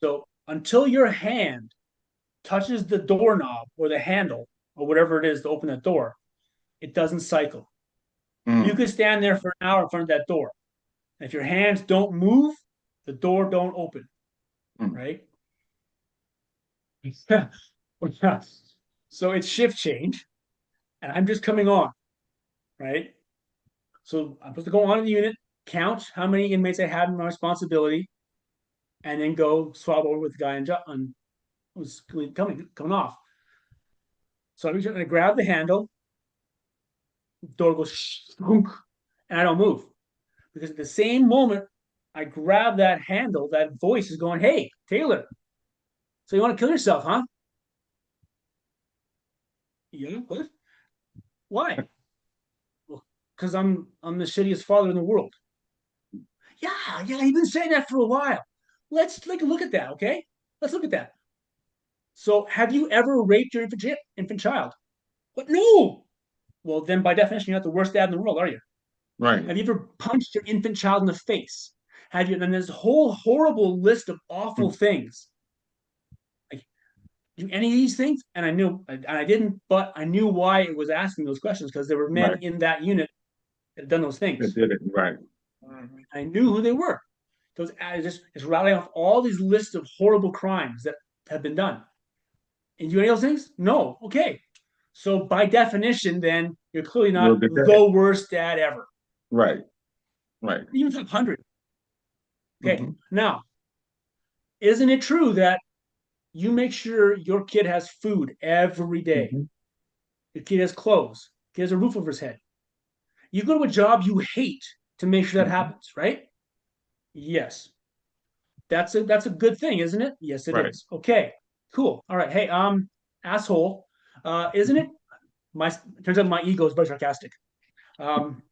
So until your hand touches the doorknob or the handle or whatever it is to open that door, it doesn't cycle. You Mm. could stand there for an hour in front of that door. And if your hands don't move, the door don't open, Mm. right? So it's shift change, and I'm just coming on, right? So I'm supposed to go on in the unit, count how many inmates I had in my responsibility, and then go swab over with the guy on who's coming off. So I'm going to grab the handle, door goes shunk, and I don't move because at the same moment I grab that handle, that voice is going, "Hey, Taylor, so you want to kill yourself, huh?" Yeah. What? Why? Well, because I'm the shittiest father in the world. Yeah, yeah, you've been saying that for a while. Let's take a look at that, okay? Let's look at that. So, have you ever raped your infant child? What? No. Well, then by definition, you're not the worst dad in the world, are you? Right. Have you ever punched your infant child in the face? Have you? And there's a whole horrible list of awful Mm. things. Like, do any of these things? And I knew, and I didn't, but I knew why it was asking those questions because there were men Right. in that unit that had done those It things. did it. Right. I knew who they were. Those I just rattling off all these lists of horrible crimes that have been done. And you do any of those things? No. Okay. So by definition, then you're clearly You're not a good dad. the worst dad ever. Right. Right. Even top 100. Okay. Hmm. Now, isn't it true that you make sure your kid has food every day? Hmm. Your kid has clothes. Kid has a roof over his head. You go to a job you hate to make sure that Hmm. happens, right? Yes. That's a good thing, isn't it? Yes, it Right. is. Okay. Cool. All right. Hey, asshole. Isn't it? My Turns out my ego is very sarcastic. Um,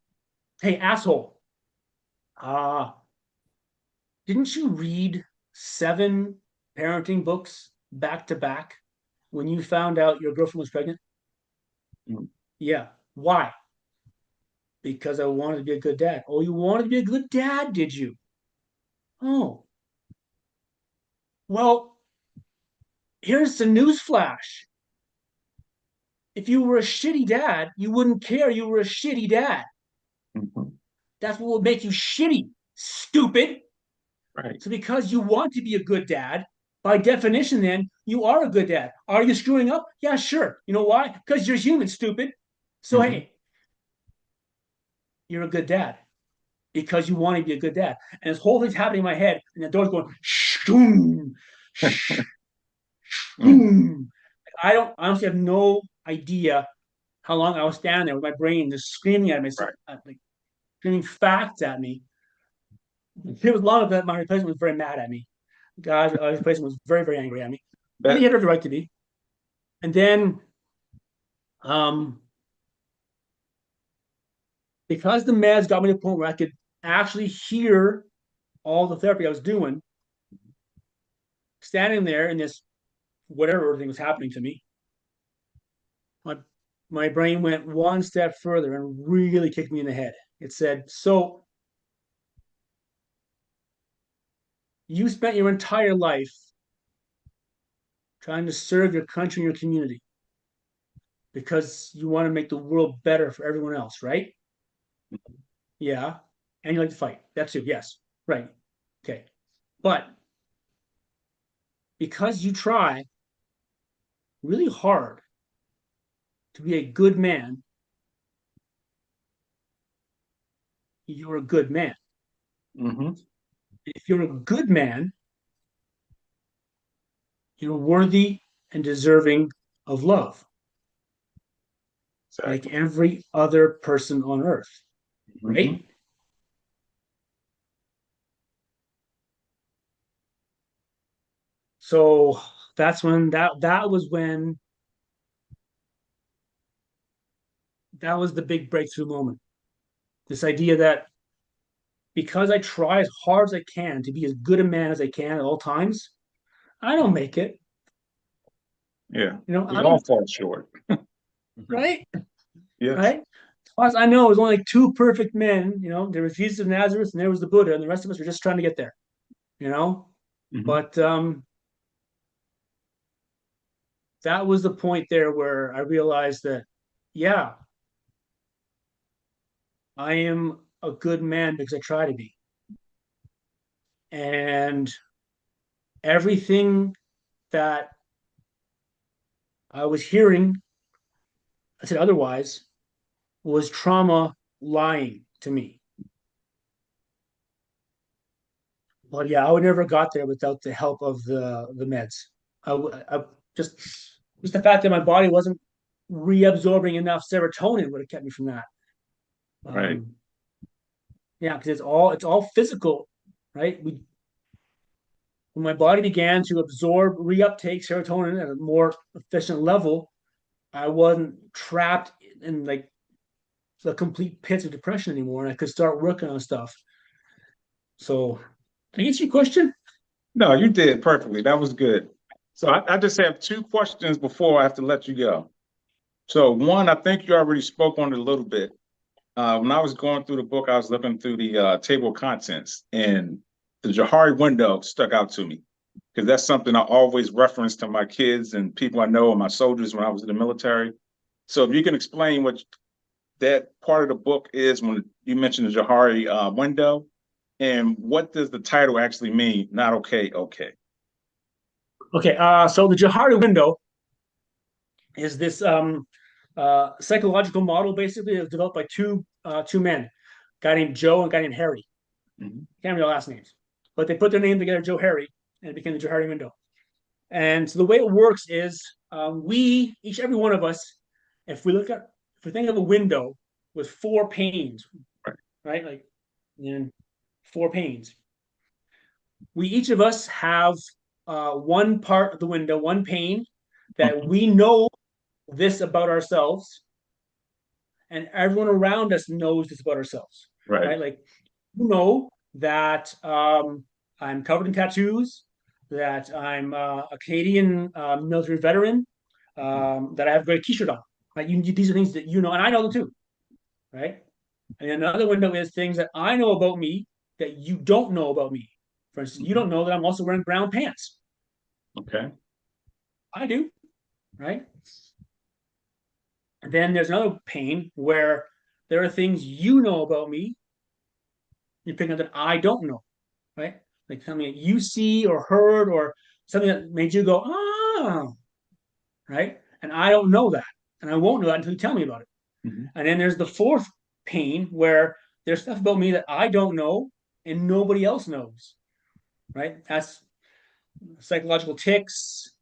hey, asshole. Uh, didn't you read 7 parenting books back to back when you found out your girlfriend was pregnant? Mm. Yeah. Why? Because I wanted to be a good dad. Oh, you wanted to be a good dad, did you? Oh, well, here's the news flash. If you were a shitty dad, you wouldn't care you were a shitty dad. Hmm. That's what would make you shitty, stupid. Right. So because you want to be a good dad, by definition, then you are a good dad. Are you screwing up? Yeah, sure. You know why? Because you're human, stupid. So Hmm. hey, you're a good dad because you want to be a good dad. And this whole thing's happening in my head, and the door's going shoom, Mm. shoom. I don't I honestly have no idea how long I was standing there with my brain just screaming at me, Right. like screaming facts at me. It was long that my replacement was very mad at me. Guys, replacement was very, very angry at me. And he That. had every right to be. And then, um, because the meds got me to the point where I could actually hear all the therapy I was doing, standing there in this whatever thing was happening to me, my my brain went one step further and really kicked me in the head. It said, "So you spent your entire life trying to serve your country and your community because you want to make the world better for everyone else, right? Yeah. And you like to fight. That's it. Yes. Right. Okay. But because you try really hard to be a good man, you're a good man. Mm-hmm. If you're a good man, you're worthy and deserving of love, like Exactly. every other person on earth, Mm-hmm. right? So that was when that was the big breakthrough moment. This idea that because I try as hard as I can to be as good a man as I can at all times, I don't make it. Yeah. I We all don't, fall short. right? Yes. Right? As far as I know, it was only like two perfect men. There was Jesus of Nazareth and there was the Buddha, and the rest of us were just trying to get there. You know, Hmm. but that was the point there where I realized that, yeah, I am a good man because I try to be, and everything that I was hearing, I said otherwise, was trauma lying to me. But yeah, I would never got there without the help of the meds. I just just the fact that my body wasn't reabsorbing enough serotonin would have kept me from that. Right. Um, yeah, because it's all physical, right? When my body began to absorb reuptake serotonin at a more efficient level, I wasn't trapped in like the complete pits of depression anymore, and I could start working on stuff. So, can I answer your question? No, you did perfectly. That was good. So I just have two questions before I have to let you go. So one, I think you already spoke on it a little bit. When I was going through the book, I was looking through the table of contents, and the Johari window stuck out to me because that's something I always reference to my kids and people I know and my soldiers when I was in the military. So if you can explain what that part of the book is when you mentioned the Johari window, and what does the title actually mean? Not okay, okay. Okay, so the Johari window is this psychological model basically that was developed by two men, a guy named Joe and a guy named Harry. Mhm. Can't remember their last names, but they put their name together, Joe Harry, and it became the Johari window. And so the way it works is every one of us, if we think of a window with four panes, Right. right? Like, and four panes. We each of us have one part of the window, one pane that Mhm. we know this about ourselves, and everyone around us knows this about ourselves, Right. right? Like, that I'm covered in tattoos, that I'm a Canadian military veteran, that I have a great T-shirt on. Right? These are things that you know, and I know them too, right? And another window is things that I know about me that you don't know about me. For instance, you Mhm. don't know that I'm also wearing brown pants. Okay. I do, right? And then there's another pane where there are things you know about me. You're picking up that I don't know, right? Like something that you see or heard or something that made you go, oh, right? And I don't know that. And I won't know that until you tell me about it. Mhm. And then there's the fourth pane where there's stuff about me that I don't know and nobody else knows, right? That's psychological tics,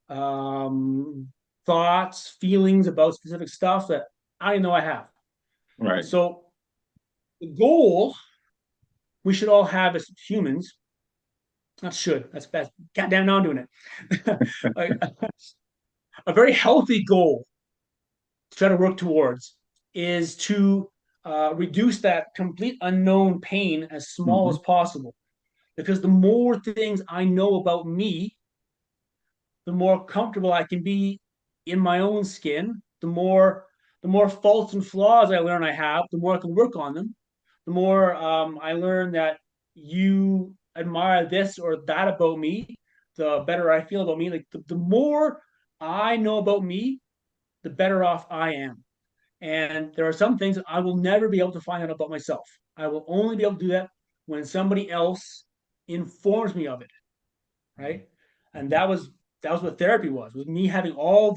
thoughts, feelings about specific stuff that I didn't know I have. Right. So the goal we should all have as humans, not should, that's bad. Goddamn, now I'm doing it. A very healthy goal to try to work towards is to reduce that complete unknown pain as small Hmm. as possible. Because the more things I know about me, the more comfortable I can be in my own skin, the more the more faults and flaws I learn I have, the more I can work on them. The more I learn that you admire this or that about me, the better I feel about me. Like the more I know about me, the better off I am. And there are some things I will never be able to find out about myself. I will only be able to do that when somebody else informs me of it, right? And that was what therapy was me having all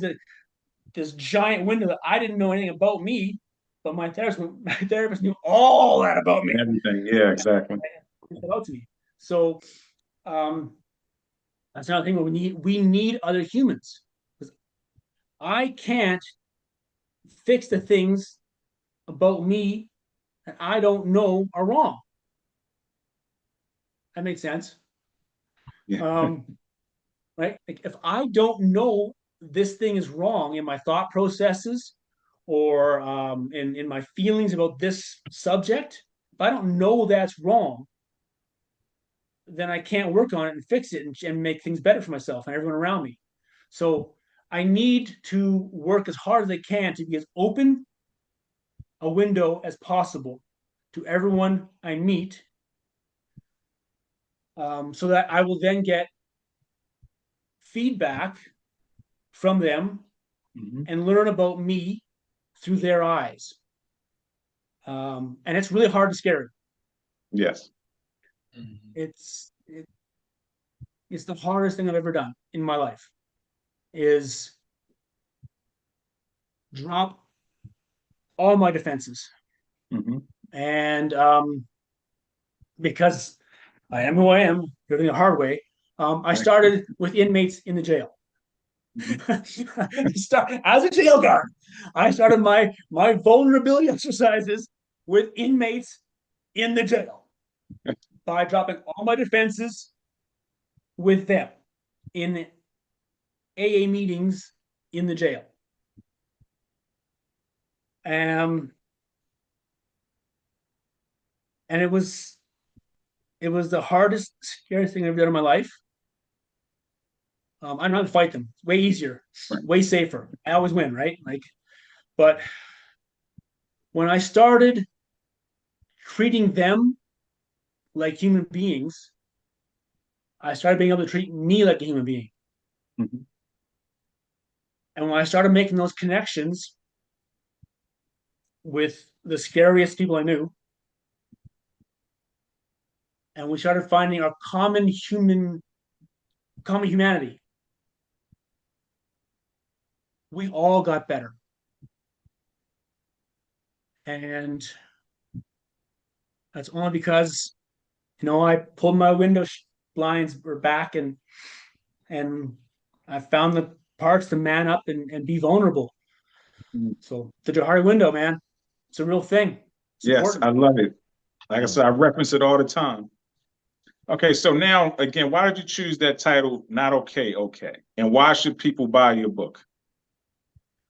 this giant window that I didn't know anything about me, but my therapist knew all that about me. Everything. Yeah, exactly. It out to me. So um, that's another thing. Where we need other humans because I can't fix the things about me that I don't know are wrong. That makes sense. Yeah. Um, right? Like if I don't know this thing is wrong in my thought processes or in my feelings about this subject, if I don't know that's wrong, then I can't work on it and fix it and make things better for myself and everyone around me. So I need to work as hard as I can to be as open a window as possible to everyone I meet, so that I will then get feedback from them Mhm. and learn about me through their eyes. And it's really hard and scary. Yes. It's it, it's the hardest thing I've ever done in my life is drop all my defenses. Hmm. And because I am who I am, living the hard way, I Right. started with inmates in the jail. Mhm. As a jail guard, I started my vulnerability exercises with inmates in the jail by dropping all my defenses with them in AA meetings in the jail. Um, and it was the hardest, scariest thing I've ever done in my life. I don't have to fight them. It's way easier, Right. way safer. I always win, right? Like, but when I started treating them like human beings, I started being able to treat me like a human being. Mhm. And when I started making those connections with the scariest people I knew, and we started finding our common humanity, we all got better. And that's only because I pulled my window blinds back and I found the parts to man up and be vulnerable. Mhm. So the Johari window, man, it's a real thing. It's Yes, I important. love it. Like I said, I reference it all the time. Okay, so now again, why did you choose that title, Not Okay, Okay? And why should people buy your book?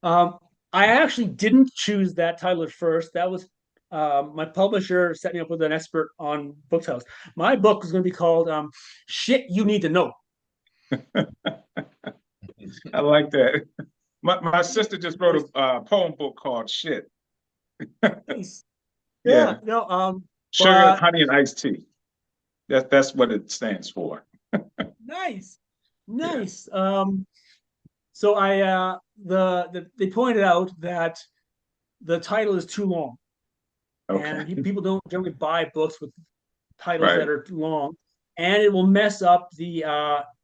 Um, I actually didn't choose that title at first. That was my publisher set me up with an expert on Books House. My book was going to be called "Shit You Need to Know." I like that. My sister just wrote a poem book called Shit. Nice. Yeah, Yeah, no, sugar, but honey, and iced tea. That's what it stands for. nice, Yeah. nice. So they pointed out that the title is too long, Okay. and people don't generally buy books with titles Right. that are long, and it will mess up the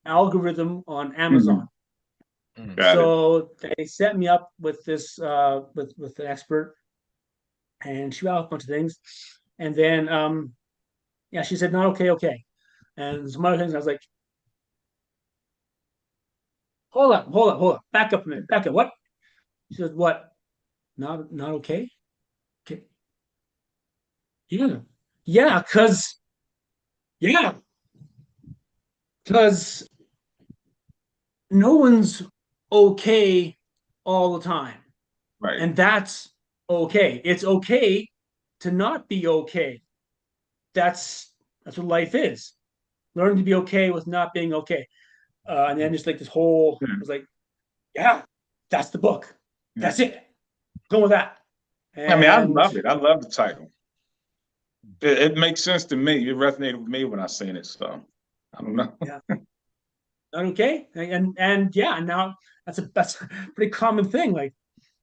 algorithm on Mhm. Amazon. Got it. So they set me up with this with an expert, and she got a bunch of things, and then yeah, she said not okay, okay, and some other things. I was like, hold up, back up a minute, back up. What? She said, what? Not okay? Okay, yeah, yeah, yeah, because no one's okay all the time, Right. and that's okay. It's okay to not be okay. That's what life is. Learning to be okay with not being okay. And then just like this whole Yeah. was like, yeah, that's the book. Yeah. That's it. go with that. I mean, I And love it. I love the title. It makes sense to me. It resonated with me when I seen it. So I don't know. yeah, okay, and yeah, now that's a pretty common thing. Like,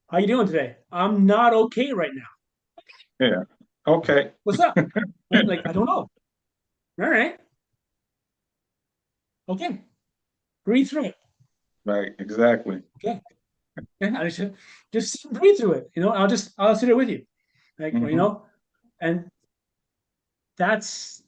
how you doing today? I'm not okay right now. Yeah. Okay. What's up? Right? Like, I don't know. All right, okay, breathe through it. Right. Exactly. Okay, yeah, I just breathe through it. I'll sit there with you, like, Hmm. and that's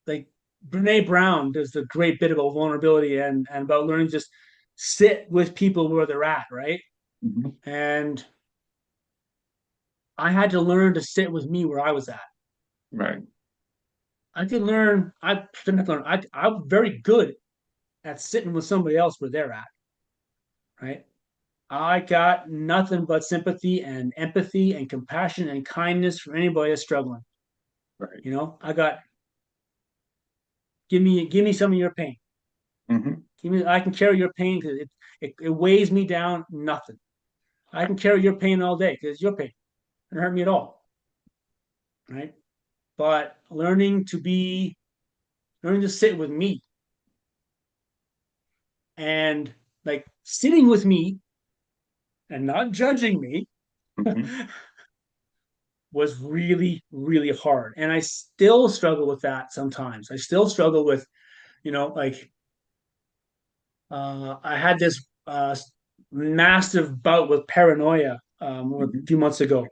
like Brene Brown does the great bit about vulnerability and about learning to just sit with people where they're at, right? Hmm. And I had to learn to sit with me where I was at. Right. I could learn. I didn't have to learn. I'm very good at sitting with somebody else where they're at, right? I got nothing but sympathy and empathy and compassion and kindness for anybody that's struggling. Right. I got give me some of your pain. Hmm. I can carry your pain because it weighs me down. Nothing. I can carry your pain all day because it's your pain. It doesn't hurt me at all, right? But learning to sit with me and like sitting with me and not judging me Hmm. was really, really hard. And I still struggle with that sometimes. I still struggle with, like I had this massive bout with paranoia a Hmm. few months ago.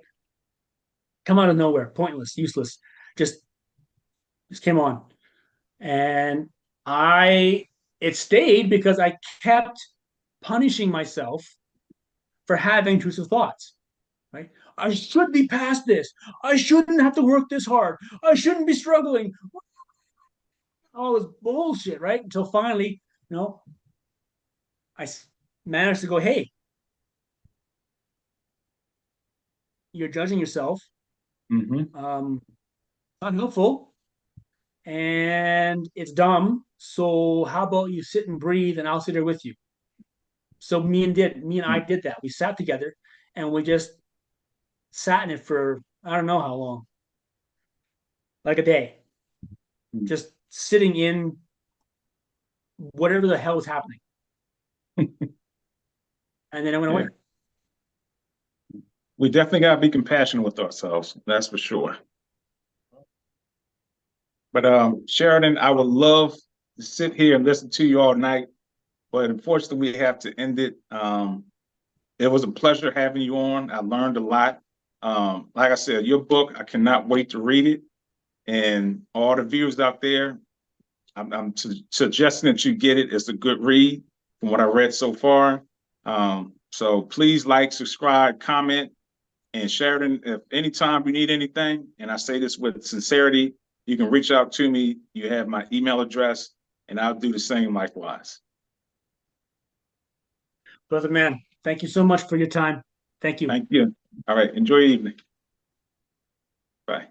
Come out of nowhere, pointless, useless, just just came on. And I it stayed because I kept punishing myself for having intrusive thoughts, right? I should be past this. I shouldn't have to work this hard. I shouldn't be struggling. All this bullshit, right? Until finally, you know, I managed to go, hey, you're judging yourself. Hmm. Um, Not helpful and it's dumb. So how about you sit and breathe and I'll sit there with you. So me and I did that. We sat together and we just sat in it for I don't know how long, like a day, just sitting in whatever the hell was happening. And then it went Yeah. away. We definitely gotta be compassionate with ourselves. That's for sure. But Sheridan, I would love to sit here and listen to you all night, but unfortunately, we have to end it. It was a pleasure having you on. I learned a lot. Like I said, your book, I cannot wait to read it. And all the viewers out there, I'm suggesting that you get it. It's a good read from what I read so far. So please like, subscribe, comment, and Sheridan, if anytime you need anything, and I say this with sincerity, you can reach out to me. You have my email address, and I'll do the same likewise. Brother man, thank you so much for your time. Thank you. Thank you. All right. Enjoy your evening. Bye.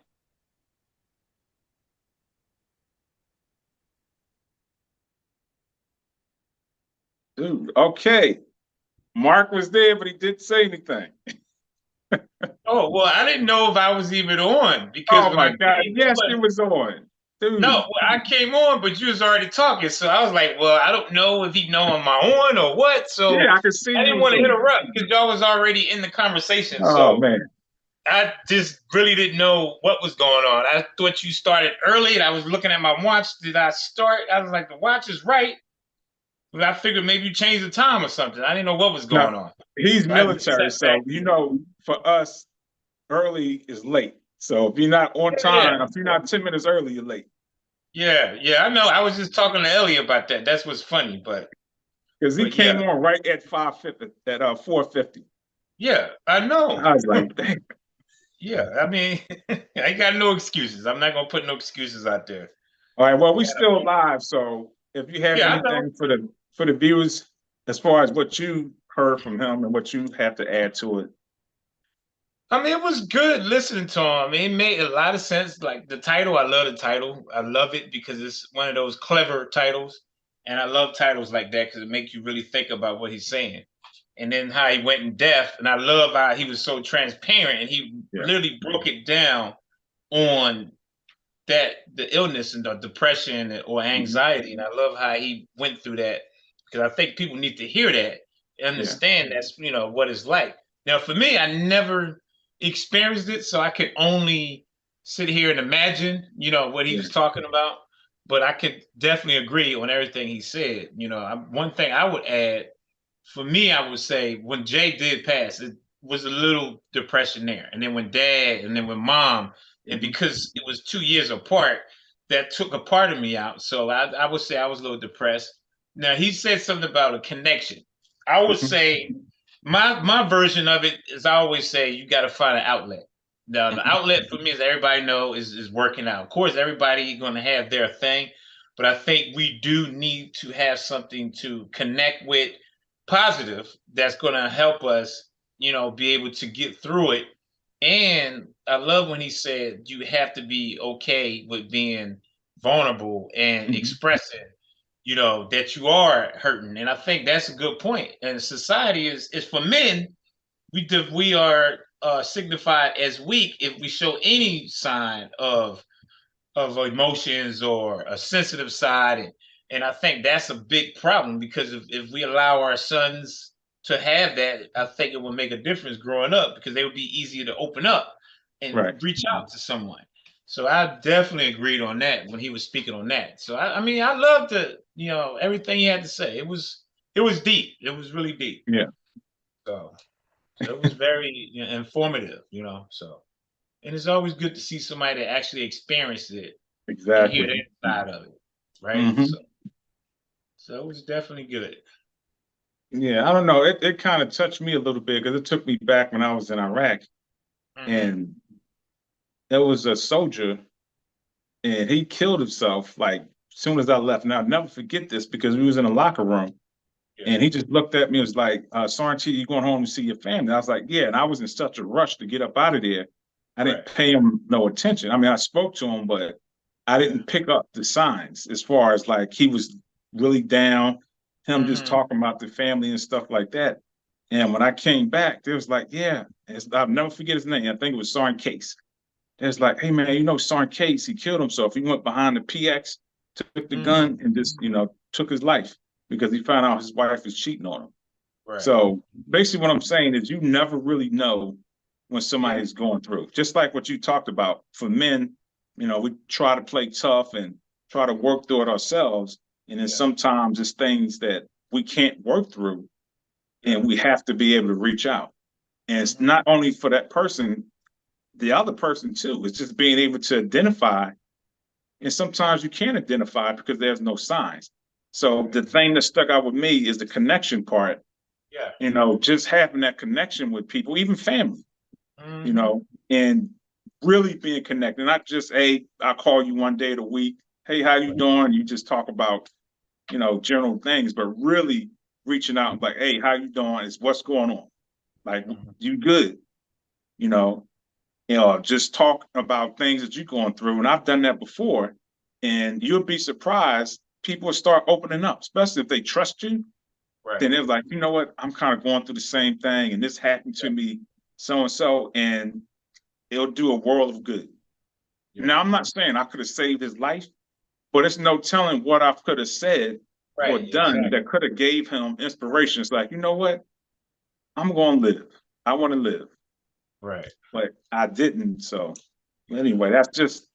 Dude, okay. Mark was there, but he didn't say anything. Oh, well, I didn't know if I was even on because Oh when my I God. came Yes, it on, was on. no, Dude. well, I came on, but you was already talking. So I was like, well, I don't know if he know I'm on or what. So Yeah, I could see I you didn't was want to on. interrupt because y'all was already in the conversation. Oh So man. I just really didn't know what was going on. I thought you started early and I was looking at my watch. Did I start? I was like, the watch is right. But I figured maybe you changed the time or something. I didn't know what was No, going on. he's So I just military, sat back so here. for us, early is late. So if you're not on Yeah, time, if you're not 10 minutes early, you're late. yeah, I know. I was just talking to Ellie about that. That's what's funny, Because he but yeah, came on right at 5:50, at 4:50. yeah, I know. I was like, dang. Yeah, I mean, I got no excuses. I'm not gonna put no excuses out there. All right, well, we Yeah, still live, so if you have yeah, I know. anything for the viewers as far as what you heard from him and what you have to add to it. I mean, it was good listening to him. It made a lot of sense. Like the title, I love the title. I love it because it's one of those clever titles, and I love titles like that because it makes you really think about what he's saying. and then how he went in depth. And I love how he was so transparent, and he Yeah. literally broke it down on the illness and the depression or anxiety. And I love how he went through that, because I think people need to hear that, understand that's what it's like. Now, for me, I never experienced it, so I could only sit here and imagine, what he Yeah. was talking about. But I could definitely agree on everything he said. One thing I would add, for me, I would say when Jay did pass, it was a little depression there. And then when dad, and then when mom, and because it was 2 years apart, that took a part of me out. So I would say I was a little depressed. Now, he said something about a connection. I would say my version of it is, I always say you got to find an outlet. Now, the outlet for me, as everybody know, is working out. Of course, everybody going to have their thing, but I think we do need to have something to connect with, positive, that's going to help us, be able to get through it. And I love when he said you have to be okay with being vulnerable and expressing, that you are hurting. And I think that's a good point. And society is for men, we are signified as weak if we show any sign of emotions or a sensitive side. And I think that's a big problem, because if we allow our sons to have that, I think it will make a difference growing up, because they would be easier to open up and Right. reach out to someone. So I definitely agreed on that when he was speaking on that. So I mean, I loved everything he had to say. It was deep. It was really deep. Yeah. So it was very informative. So, and it's always good to see somebody that actually experienced it and hear Exactly. their side of it, right? Hmm. So it was definitely good. Yeah, I don't know. It kind of touched me a little bit because it took me back when I was in Iraq, Hmm. and there was a soldier, and he killed himself like soon as I left. And I'll never forget this because we was in a locker room, Yeah, and he just looked at me and was like, Sergeant T, you going home to see your family? I was like, yeah. And I was in such a rush to get up out of there. I didn't right. pay him no attention. I mean, I spoke to him, but I Yeah. didn't pick up the signs as far as like he was really down, him just Hmm. talking about the family and stuff like that. And when I came back, there was like, yeah, I'll never forget his name. I think it was Sergeant Case. There's like, hey man, Sergeant Case, he killed himself. He went behind the PX, took the Hmm. gun, and just, took his life because he found out his wife was cheating on him. Right. So basically, what I'm saying is you never really know when Yeah. somebody's going through. Just like what you talked about for men, we try to play tough and try to work through it ourselves. And then Yeah. sometimes it's things that we can't work through Yeah. and we have to be able to reach out. And it's Hmm. not only for that person, the other person too. It's just being able to identify. And sometimes you can't identify because there's no signs. So Right. the thing that stuck out with me is the connection part, Yeah. just having that connection with people, even family, Hmm. and really being connected. Not just, hey, I'll call you one day of the week. Hey, how you Right. doing? You just talk about, general things, but really reaching out and like, hey, how you doing? Is what's going on? Like, Hmm. you good? You know, just talk about things that you're going through. And I've done that before. And you'll be surprised. People will start opening up, especially if they trust you. Right. Then they're like, you know what? I'm kind of going through the same thing. And this happened Yeah. to me, so and so. And it'll do a world of good. Yeah. Now, I'm not saying I could have saved his life, but it's no telling what I could have said or Right. done Exactly. that could have gave him inspiration. It's like, you know what? I'm going to live. I want to live, Right. but I didn't. So anyway, that's just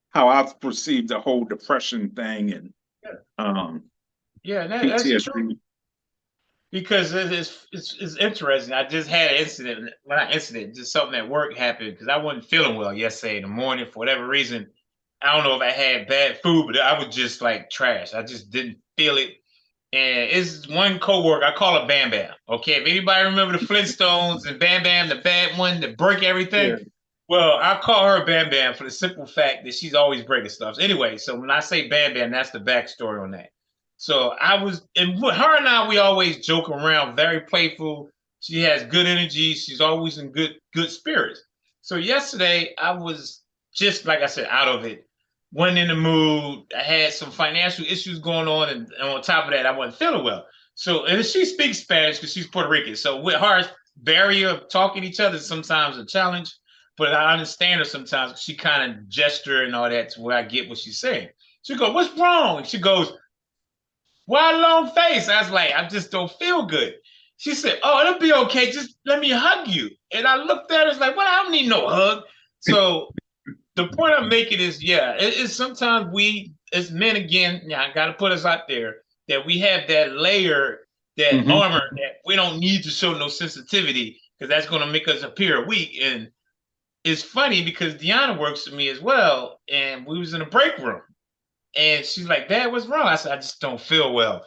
how I've perceived the whole depression thing and Yeah. um, Yeah. And that's true. PTSD. Because it's interesting. I just had an incident. Well, not incident, just something at work happened because I wasn't feeling well yesterday in the morning for whatever reason. I don't know if I had bad food, but I was just like trash. I just didn't feel it. And it's one coworker. I call her Bam Bam. Okay, if anybody remember the Flintstones and Bam Bam, the bad one that break everything, Yeah. well, I call her Bam Bam for the simple fact that she's always breaking stuff. Anyway, so when I say Bam Bam, that's the backstory on that. So I was, and with her and I, we always joke around, very playful. She has good energy. She's always in good spirits. So yesterday, I was just like I said, out of it, wasn't in the mood. I had some financial issues going on, and on top of that, I wasn't feeling well. So, and she speaks Spanish because she's Puerto Rican. So with her barrier of talking to each other is sometimes a challenge, but I understand her sometimes. She kind of gesture and all that to where I get what she's saying. She goes, "What's wrong?" And she goes, "Why long face?" I was like, "I just don't feel good." She said, "Oh, it'll be okay. Just let me hug you." And I looked at her, it's like, "Well, I don't need no hug." So the point I'm making is, yeah, it is sometimes we as men, again, yeah, I got to put us out there that we have that layer, that Hmm. armor that we don't need to show no sensitivity because that's going to make us appear weak. And it's funny because Deanna works with me as well, and we was in a break room, and she's like, "Dad, what's wrong?" I said, "I just don't feel well,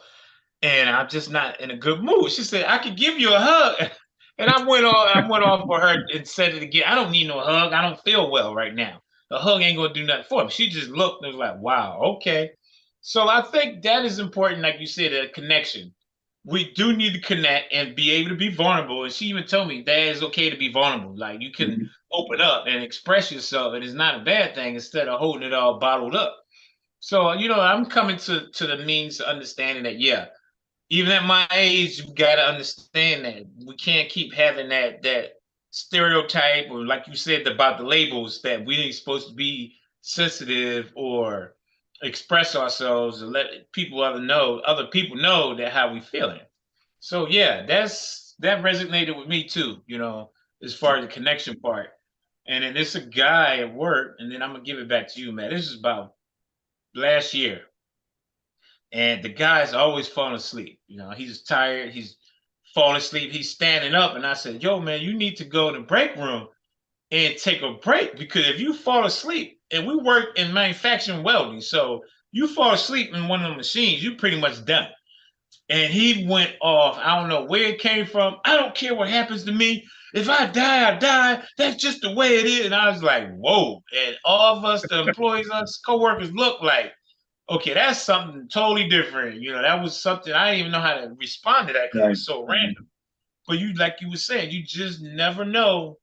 and I'm just not in a good mood." She said, "I could give you a hug." And I went off for her and said it again. "I don't need no hug. I don't feel well right now. A hug ain't gonna do nothing for me." She just looked and was like, "Wow, okay." So I think that is important, like you said, a connection. We do need to connect and be able to be vulnerable. And she even told me that it's okay to be vulnerable. Like you can Hmm. open up and express yourself, and it's not a bad thing instead of holding it all bottled up. So, I'm coming to the means of understanding that, yeah, even at my age, you gotta understand that we can't keep having that stereotype, or like you said about the labels, that we ain't supposed to be sensitive or express ourselves and let other people know that how we feeling. So yeah, that resonated with me too, as far as the connection part. And then it's a guy at work, and then I'm gonna give it back to you, man. This is about last year, and the guy's always falling asleep. He's tired. He's falling asleep. He's standing up, and I said, "Yo, man, you need to go in the break room and take a break because if you fall asleep, and we work in manufacturing welding, so you fall asleep in one of the machines, you pretty much done." And he went off. I don't know where it came from. "I don't care what happens to me. If I die, I die. That's just the way it is." And I was like, whoa. And all of us, the employees, us coworkers, look like, okay, that's something totally different. That was something I didn't even know how to respond to that because it Right. was so random. But like you were saying, you just never know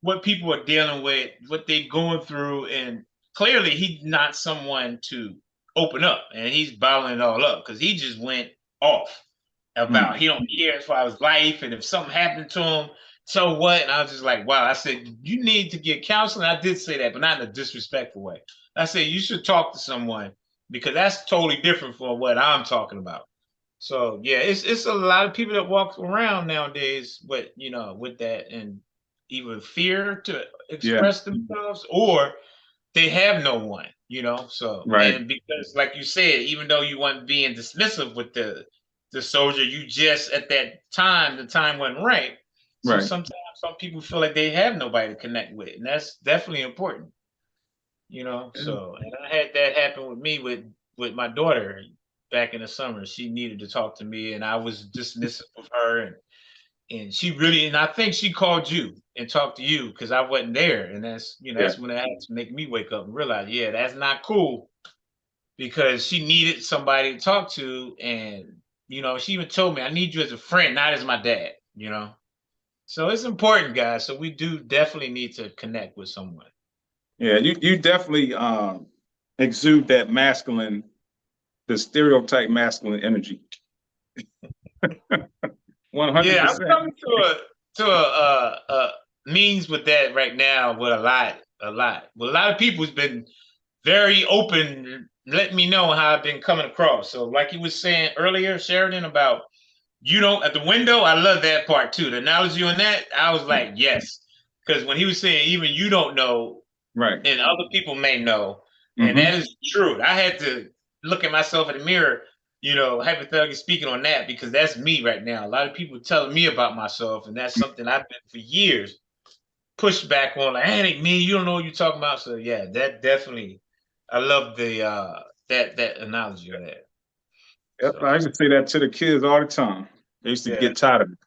what people are dealing with, what they're going through. And clearly, he's not someone to open up, and he's bottling it all up because he just went off about Mm. he don't care as far as life, and if something happened to him, so what? And I was just like, wow. I said, you need to get counseling. I did say that, but not in a disrespectful way. I said you should talk to someone because that's totally different from what I'm talking about. So yeah, it's a lot of people that walk around nowadays, but with that, and either fear to Yeah. express themselves, or they have no one. So, Right. and because like you said, even though you weren't being dismissive with the soldier, you just at that time the time wasn't right. So Right. sometimes some people feel like they have nobody to connect with, and that's definitely important. Yeah. So, and I had that happen with me with my daughter back in the summer. She needed to talk to me, and I was dismissive of her, and she really, and I think she called you and talked to you because I wasn't there, and Yeah. that's when it had to make me wake up and realize, yeah, that's not cool, because she needed somebody to talk to, and she even told me, "I need you as a friend, not as my dad." So it's important, guys. So we do definitely need to connect with someone. Yeah. You definitely exude that masculine, the stereotype masculine energy. 100%. Yeah, I'm coming to a means with that right now with a lot. But a lot of people's been very open, letting me know how I've been coming across. So, like you was saying earlier, Sheridan, about you don't at the window, I love that part too. The analogy on that, I was like, yes, because when he was saying even you don't know, Right. and other people may know, and that Hmm. is true. I had to look at myself in the mirror, hypothetically speaking on that, because that's me right now. A lot of people telling me about myself, and that's something I've been for years pushed back on, like, hey, it ain't me, you don't know what you're talking about. So yeah, that definitely, I love the that analogy of that. Yep. I So used to say that to the kids all the time. They used to yeah, get tired of it.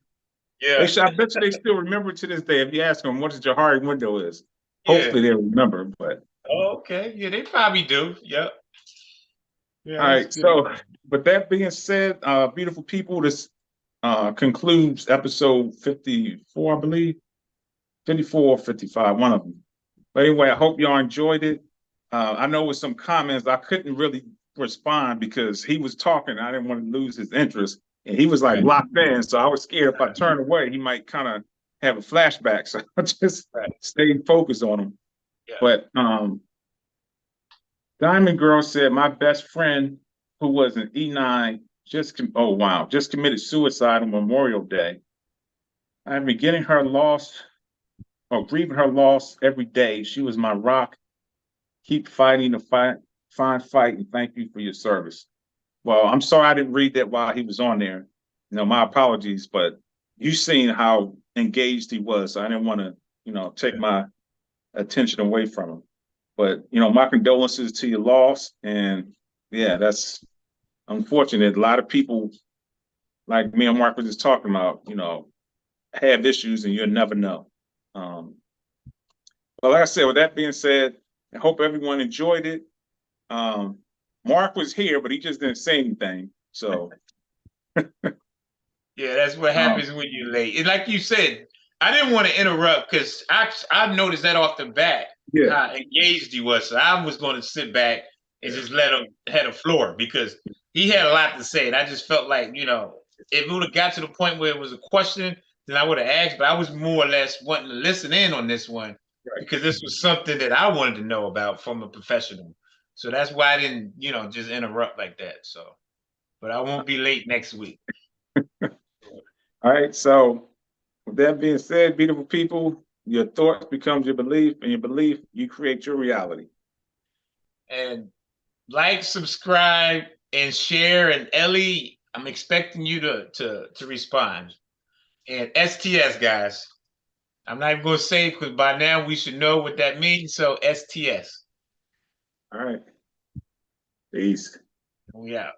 yeah, I bet you they still remember to this day. If you ask them what is your heart window is, yeah. hopefully they remember. But Oh, okay, yeah, they probably do. Yep. Yeah, all that's right. good. So, with that being said, beautiful people, this concludes episode 54, I believe. 54 or 55, one of them. But anyway, I hope y'all enjoyed it. I know with some comments, I couldn't really respond because he was talking. I didn't want to lose his interest. And he was like Right. locked in. So I was scared if I turned away, he might kind of have a flashback. So I just Right. stayed focused on him. Yeah. But Diamond Girl said my best friend who was an E9 just committed suicide on Memorial Day. I've been getting her loss or grieving her loss every day. She was my rock. Keep fighting the fine fight, and thank you for your service. Well, I'm sorry I didn't read that while he was on there. My apologies, but you seen how engaged he was. So I didn't want to, take my attention away from him. But my condolences to your loss, and yeah, that's unfortunate. A lot of people, like me and Mark was just talking about, have issues, and you'll never know. But like I said, with that being said, I hope everyone enjoyed it. Mark was here, but he just didn't say anything. So Yeah, that's what happens when you're late. And like you said, I didn't want to interrupt because I noticed that off the bat yeah, how engaged he was. So I was going to sit back and just let him have the floor because he had a lot to say. And I just felt like, if it would have got to the point where it was a question, then I would have asked. But I was more or less wanting to listen in on this one right. because this was something that I wanted to know about from a professional. So that's why I didn't, just interrupt like that. So, but I won't be late next week. All right. So with that being said, beautiful people, your thoughts becomes your belief, and your belief, you create your reality. And like, subscribe, and share. And Ellie, I'm expecting you to respond. And STS, guys. I'm not even going to say it because by now we should know what that means. So STS. All right. Peace. We out.